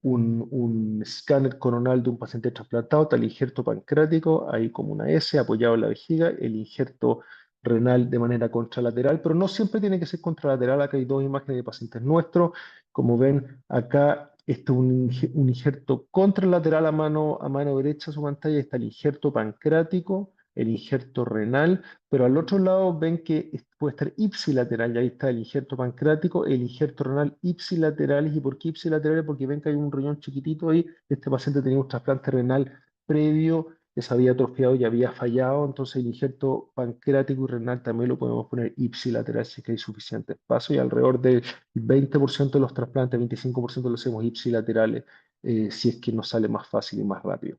un escáner coronal de un paciente trasplantado. Está el injerto pancreático, ahí como una S apoyado en la vejiga, el injerto renal de manera contralateral, pero no siempre tiene que ser contralateral. Acá hay dos imágenes de pacientes nuestros. Como ven acá, este es un injerto contralateral a mano derecha de su pantalla. Está el injerto pancreático, el injerto renal, pero al otro lado ven que puede estar ipsilateral, y ahí está el injerto pancreático, el injerto renal ipsilaterales. ¿Y por qué ipsilaterales? Porque ven que hay un riñón chiquitito ahí. Este paciente tenía un trasplante renal previo que se había atrofiado y había fallado, entonces el injerto pancreático y renal también lo podemos poner ipsilateral si es que hay suficiente espacio, y alrededor del 20% de los trasplantes, 25% lo hacemos ipsilaterales, si es que nos sale más fácil y más rápido.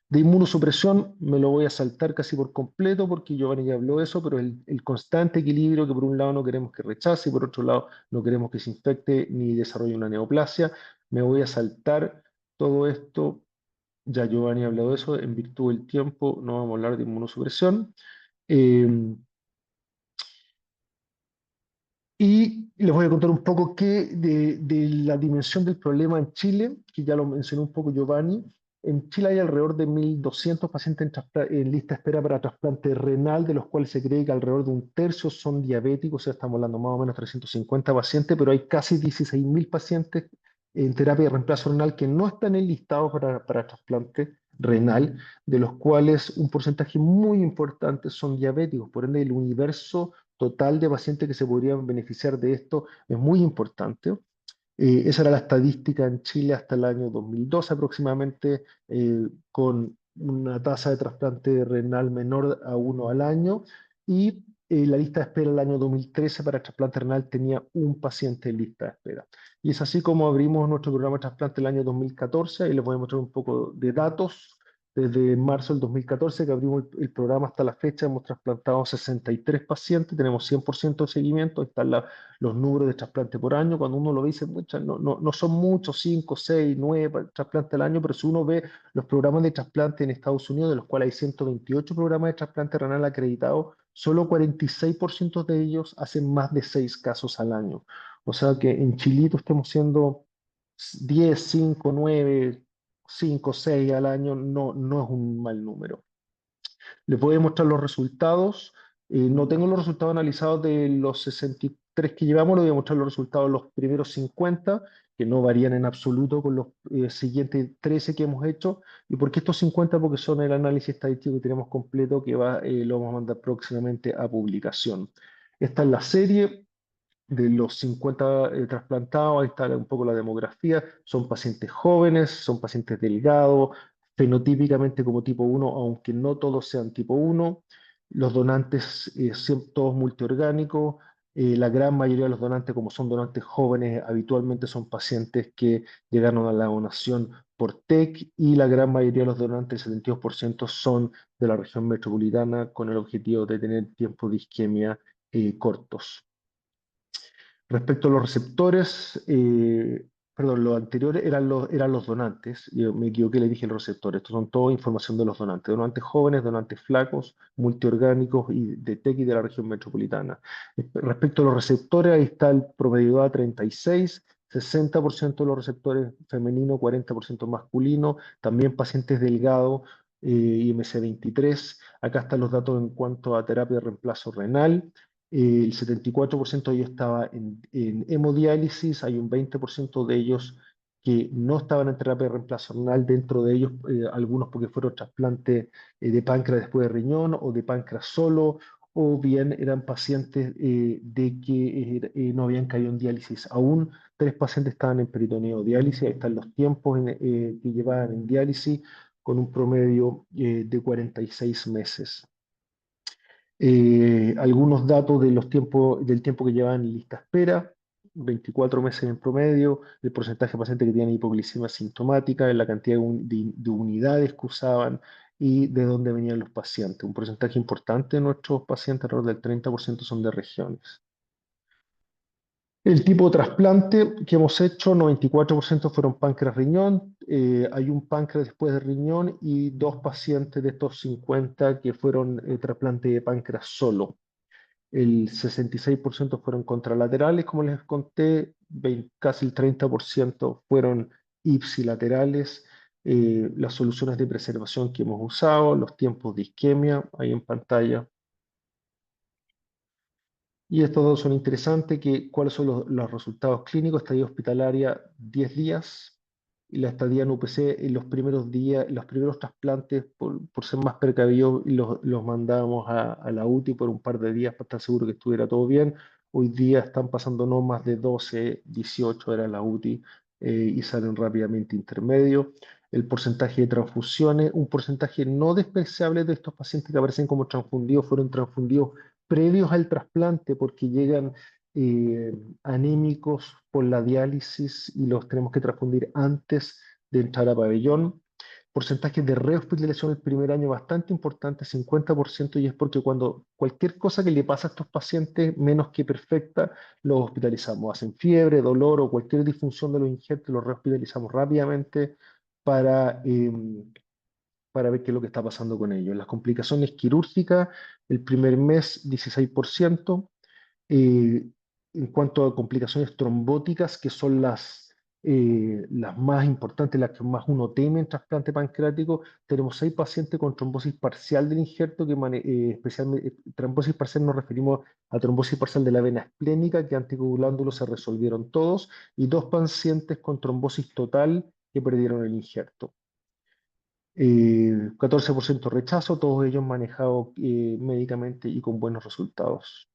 De inmunosupresión me lo voy a saltar casi por completo porque Giovanni ya habló de eso, pero el constante equilibrio, que por un lado no queremos que rechace y por otro lado no queremos que se infecte ni desarrolle una neoplasia. Me voy a saltar todo esto. Ya Giovanni ha hablado de eso, en virtud del tiempo no vamos a hablar de inmunosupresión. Eh, y les voy a contar un poco de la dimensión del problema en Chile, que ya lo mencionó un poco Giovanni. En Chile hay alrededor de 1.200 pacientes en lista de espera para trasplante renal, de los cuales se cree que alrededor de un tercio son diabéticos, o sea, estamos hablando más o menos de 350 pacientes, pero hay casi 16.000 pacientes en terapia de reemplazo renal que no están enlistados para trasplante renal, de los cuales un porcentaje muy importante son diabéticos. Por ende, el universo total de pacientes que se podrían beneficiar de esto es muy importante. Esa era la estadística en Chile hasta el año 2012 aproximadamente, con una tasa de trasplante renal menor a 1 al año, y la lista de espera el año 2013 para trasplante renal tenía un paciente en lista de espera. Y es así como abrimos nuestro programa de trasplante el año 2014, y les voy a mostrar un poco de datos. Desde marzo del 2014 que abrimos el programa hasta la fecha, hemos trasplantado 63 pacientes, tenemos 100% de seguimiento. Ahí están los números de trasplante por año. Cuando uno lo dice, no son muchos, 5, 6, 9 trasplantes al año, pero si uno ve los programas de trasplante en Estados Unidos, de los cuales hay 128 programas de trasplante renal acreditados, solo 46% de ellos hacen más de 6 casos al año. O sea que en Chilito estemos siendo 10, 5, 9, 5, 6 al año, no es un mal número. Les voy a mostrar los resultados. No tengo los resultados analizados de los 63 que llevamos, les voy a mostrar los resultados de los primeros 50, que no varían en absoluto con los siguientes 13 que hemos hecho. ¿Y por qué estos 50? Porque son el análisis estadístico que tenemos completo, que lo vamos a mandar próximamente a publicación. Esta es la serie de los 50 trasplantados. Ahí está un poco la demografía. Son pacientes jóvenes, son pacientes delgados, fenotípicamente como tipo 1, aunque no todos sean tipo 1. Los donantes son todos multiorgánicos. La gran mayoría de los donantes, como son donantes jóvenes, habitualmente son pacientes que llegaron a la donación por TEC, y la gran mayoría de los donantes, el 72%, son de la región metropolitana, con el objetivo de tener tiempos de isquemia cortos. Respecto a los receptores, perdón, los anteriores eran los donantes. Yo me equivoqué, le dije los receptores. Estos son toda información de los donantes. Donantes jóvenes, donantes flacos, multiorgánicos y de TEC y de la región metropolitana. Respecto a los receptores, ahí está el promedio de edad 36, 60% de los receptores femeninos, 40% masculino, también pacientes delgados, IMC23. Acá están los datos en cuanto a terapia de reemplazo renal. El 74% de ellos estaba en hemodiálisis. Hay un 20% de ellos que no estaban en terapia de reemplazo renal, dentro de ellos algunos porque fueron trasplantes de páncreas después de riñón, o de páncreas solo, o bien eran pacientes de que no habían caído en diálisis. Aún 3 pacientes estaban en peritoneo diálisis. Ahí están los tiempos que llevaban en diálisis, con un promedio de 46 meses. Algunos datos de del tiempo que llevan en lista de espera: 24 meses en promedio, el porcentaje de pacientes que tienen hipoglicemia sintomática, la cantidad de unidades que usaban y de dónde venían los pacientes. Un porcentaje importante de nuestros pacientes, alrededor del 30%, son de regiones. El tipo de trasplante que hemos hecho, 94% fueron páncreas-riñón. Hay un páncreas después de riñón y 2 pacientes de estos 50 que fueron trasplante de páncreas solo. El 66% fueron contralaterales, como les conté, casi el 30% fueron ipsilaterales. Las soluciones de preservación que hemos usado, los tiempos de isquemia, ahí en pantalla. Y estos dos son interesantes, ¿cuáles son los resultados clínicos? Estadía hospitalaria 10 días y la estadía en UPC en los primeros días, los primeros trasplantes, por ser más precavidos, los mandábamos a la UTI por un par de días para estar seguro que estuviera todo bien. Hoy día están pasando no más de 12, 18 era la UTI y salen rápidamente intermedios. El porcentaje de transfusiones, un porcentaje no despreciable de estos pacientes que aparecen como transfundidos, fueron transfundidos previos al trasplante porque llegan eh, anémicos por la diálisis y los tenemos que transfundir antes de entrar a pabellón. Porcentaje de rehospitalización el primer año bastante importante, 50%, y es porque cuando cualquier cosa que le pasa a estos pacientes, menos que perfecta, los hospitalizamos. Hacen fiebre, dolor o cualquier disfunción de los injertos, los rehospitalizamos rápidamente para para ver qué es lo que está pasando con ellos. Las complicaciones quirúrgicas, el primer mes 16%. Eh, en cuanto a complicaciones trombóticas, que son las más importantes, las que más uno teme en trasplante pancreático, tenemos 6 pacientes con trombosis parcial del injerto, especialmente trombosis parcial nos referimos a trombosis parcial de la vena esplénica, que anticoagulándolos se resolvieron todos, y 2 pacientes con trombosis total que perdieron el injerto. 14% rechazo, todos ellos manejados médicamente y con buenos resultados.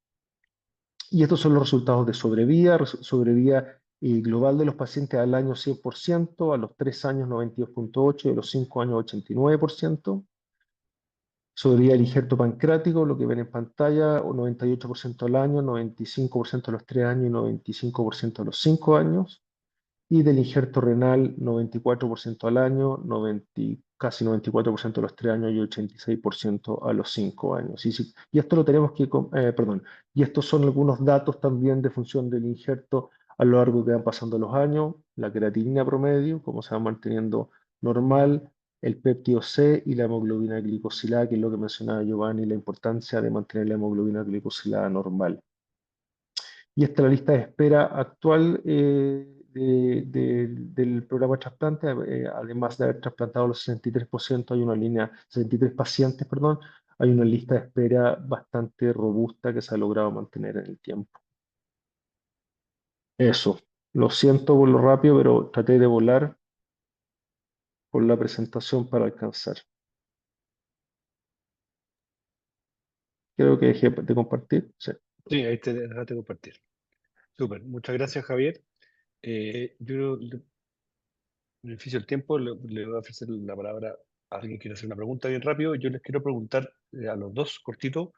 Y estos son los resultados de sobrevida, sobrevida global de los pacientes al año 100%, a los 3 años 92,8%, y a los 5 años 89%. Sobrevida del injerto pancreático, lo que ven en pantalla, 98% al año, 95% a los 3 años y 95% a los 5 años. Y del injerto renal, 94% al año, casi 94% a los 3 años y 86% a los 5 años. Y esto lo tenemos perdón, y estos son algunos datos también de función del injerto a lo largo que van pasando los años, la creatinina promedio, cómo se va manteniendo normal, el péptido C y la hemoglobina glicosilada, que es lo que mencionaba Giovanni, la importancia de mantener la hemoglobina glicosilada normal. Y esta es la lista de espera actual del programa de trasplante. Además de haber trasplantado los 63%, hay una línea, 63 pacientes, perdón, hay una lista de espera bastante robusta que se ha logrado mantener en el tiempo. Eso. Lo siento por lo rápido, pero traté de volar por la presentación para alcanzar. Creo que dejé de compartir. Sí. Sí, ahí te dejaste compartir. Súper, muchas gracias, Javier. Yo, beneficio del tiempo, le voy a ofrecer la palabra a alguien que quiere hacer una pregunta bien rápido. Yo les quiero preguntar a los dos, cortito,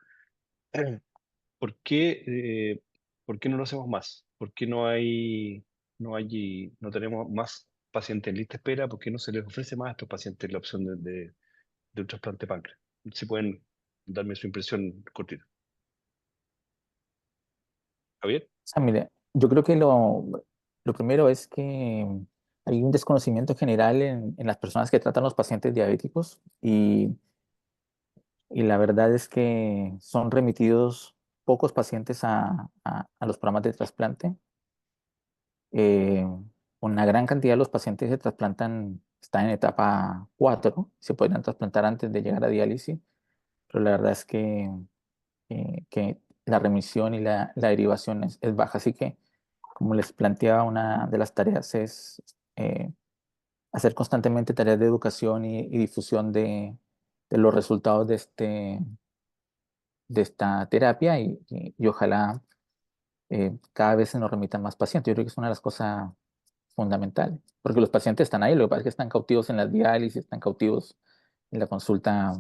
¿por qué, eh, ¿por qué no lo hacemos más? ¿Por qué no tenemos más pacientes en lista de espera? ¿Por qué no se les ofrece más a estos pacientes la opción de un trasplante de páncreas? Si pueden darme su impresión cortita. Javier. O sea, mire, yo creo que lo primero es que hay un desconocimiento general en las personas que tratan a los pacientes diabéticos y la verdad es que son remitidos pocos pacientes a los programas de trasplante. Eh, una gran cantidad de los pacientes se trasplantan, están en etapa 4, se podrían trasplantar antes de llegar a diálisis, pero la verdad es que la remisión y la derivación es baja. Así que, como les planteaba, una de las tareas es hacer constantemente tareas de educación y difusión de los resultados de esta terapia y ojalá cada vez se nos remitan más pacientes. Yo creo que es una de las cosas fundamentales, porque los pacientes están ahí, lo que pasa es que están cautivos en las diálisis, están cautivos en la consulta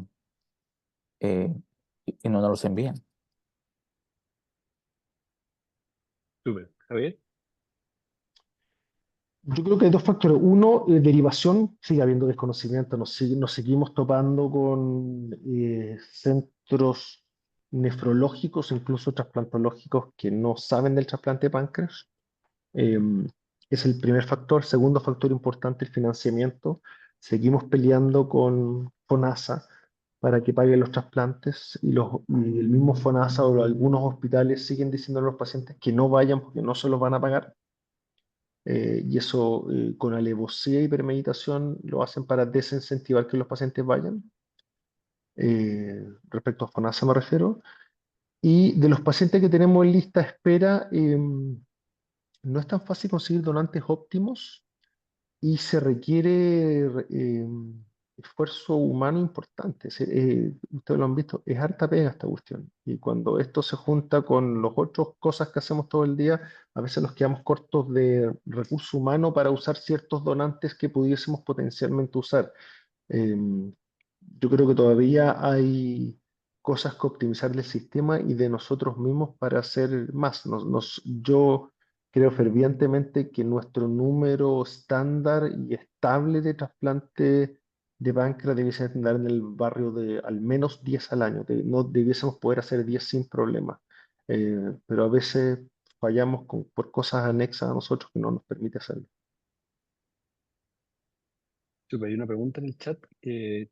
eh, y no nos los envían. Súper. Javier. Yo creo que hay 2 factores. Uno, derivación, sigue habiendo desconocimiento. Nos seguimos topando con centros nefrológicos, incluso trasplantológicos, que no saben del trasplante de páncreas. Es el primer factor. Segundo factor importante, el financiamiento. Seguimos peleando con FONASA para que paguen los trasplantes y el mismo FONASA o algunos hospitales siguen diciendo a los pacientes que no vayan porque no se los van a pagar. Y eso con alevosía y premeditación lo hacen para desincentivar que los pacientes vayan. Respecto a FONASA me refiero. Y de los pacientes que tenemos en lista de espera, no es tan fácil conseguir donantes óptimos y se requiere esfuerzo humano importante. Ustedes lo han visto, es harta pega esta cuestión. Y cuando esto se junta con las otras cosas que hacemos todo el día, a veces nos quedamos cortos de recurso humano para usar ciertos donantes que pudiésemos potencialmente usar. Em, yo creo que todavía hay cosas que optimizar del sistema y de nosotros mismos para hacer más. Yo creo fervientemente que nuestro número estándar y estable de trasplante de páncreas debiese andar en el barrio de al menos 10 al año. No debiésemos poder hacer 10 sin problema. Pero a veces fallamos por cosas anexas a nosotros que no nos permite hacerlo. Súper, hay una pregunta en el chat que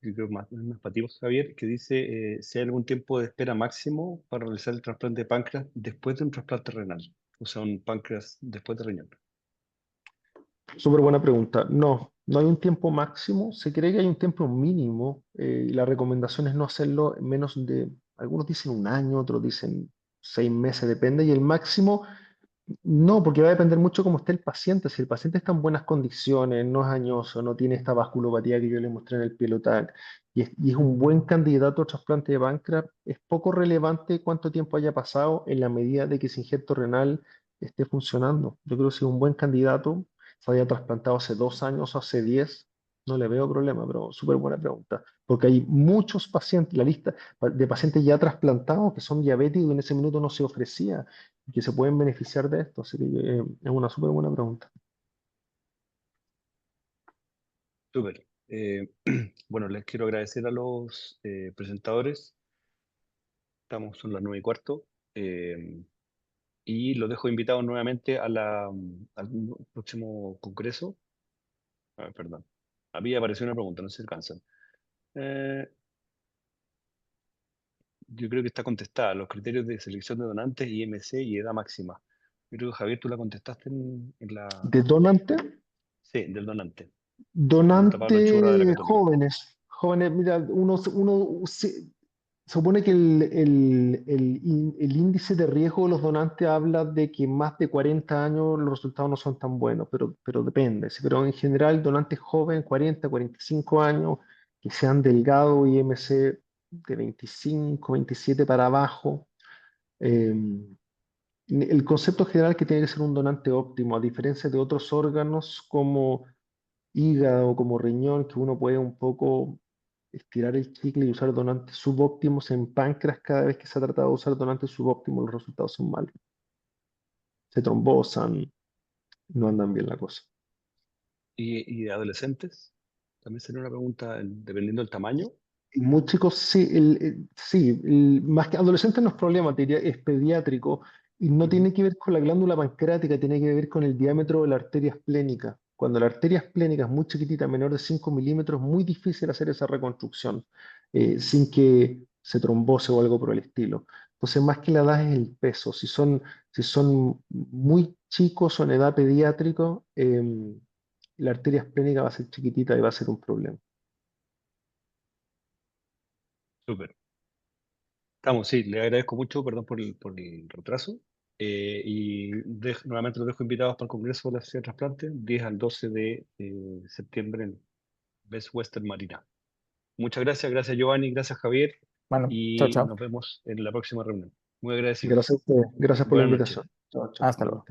yo creo más para ti, Javier, que dice si hay algún tiempo de espera máximo para realizar el trasplante de páncreas después de un trasplante renal, o sea, un páncreas después de riñón. Súper buena pregunta. No hay un tiempo máximo. Se cree que hay un tiempo mínimo y la recomendación es no hacerlo en menos de, algunos dicen un año, otros dicen 6 meses, depende. Y el máximo, no, porque va a depender mucho cómo esté el paciente. Si el paciente está en buenas condiciones, no es añoso, no tiene esta vasculopatía que yo le mostré en el pilotac y es un buen candidato a trasplante de páncreas, es poco relevante cuánto tiempo haya pasado en la medida de que ese injerto renal esté funcionando. Yo creo que si es un buen candidato, se haya trasplantado hace 2 años o hace 10, no le veo problema, pero súper buena pregunta. Porque hay muchos pacientes, la lista de pacientes ya trasplantados que son diabéticos y en ese minuto no se ofrecía y que se pueden beneficiar de esto. Así que es una súper buena pregunta. Súper. Bueno, les quiero agradecer a los presentadores. Son las 9:15. Y los dejo invitados nuevamente al próximo congreso. Perdón. Había aparecido una pregunta, no sé si alcanzan. Eh, yo creo que está contestada. Los criterios de selección de donantes, IMC y edad máxima. Yo creo que Javier, tú la contestaste en la... De donante, Sí, del donante. Pregunta Pablo Churra de la donante Católica. jóvenes, mira, se supone que el índice de riesgo de los donantes habla de que más de 40 años los resultados no son tan buenos, pero depende. Sí, pero en general, donantes jóvenes, 40, 45 años, que sean delgados, IMC de 25, 27 para abajo. eh, el concepto general es que tiene que ser un donante óptimo, a diferencia de otros órganos como hígado, como riñón, que uno puede un poco estirar el chicle y usar donantes subóptimos en páncreas. Cada vez que se ha tratado de usar donantes subóptimos, los resultados son malos. Se trombosan, no andan bien la cosa. ¿Y de adolescentes? También sería una pregunta, dependiendo del tamaño. Y muy chicos, sí, más que adolescentes no es problema, te diría, es pediátrico y no Ujú. tiene que ver con la glándula pancreática, tiene que ver con el diámetro de la arteria esplénica. Cuando la arteria esplénica es muy chiquitita, menor de 5 milímetros, es muy difícil hacer esa reconstrucción sin que se trombose o algo por el estilo. Entonces, más que la edad es el peso. Si son muy chicos o en edad pediátrica, la arteria esplénica va a ser chiquitita y va a ser un problema. Súper. Estamos, sí, le agradezco mucho, perdón por el retraso. Nuevamente los dejo invitados para el Congreso de la Sociedad de Trasplante, 10 al 12 de septiembre en Best Western Marina. Muchas gracias, gracias Giovanni, gracias Javier, Bueno, chao, y chao. nos vemos en la próxima reunión. Muy agradecido. Gracias a ustedes. Gracias por la Buenas noches. invitación. Chao, chao. Hasta luego.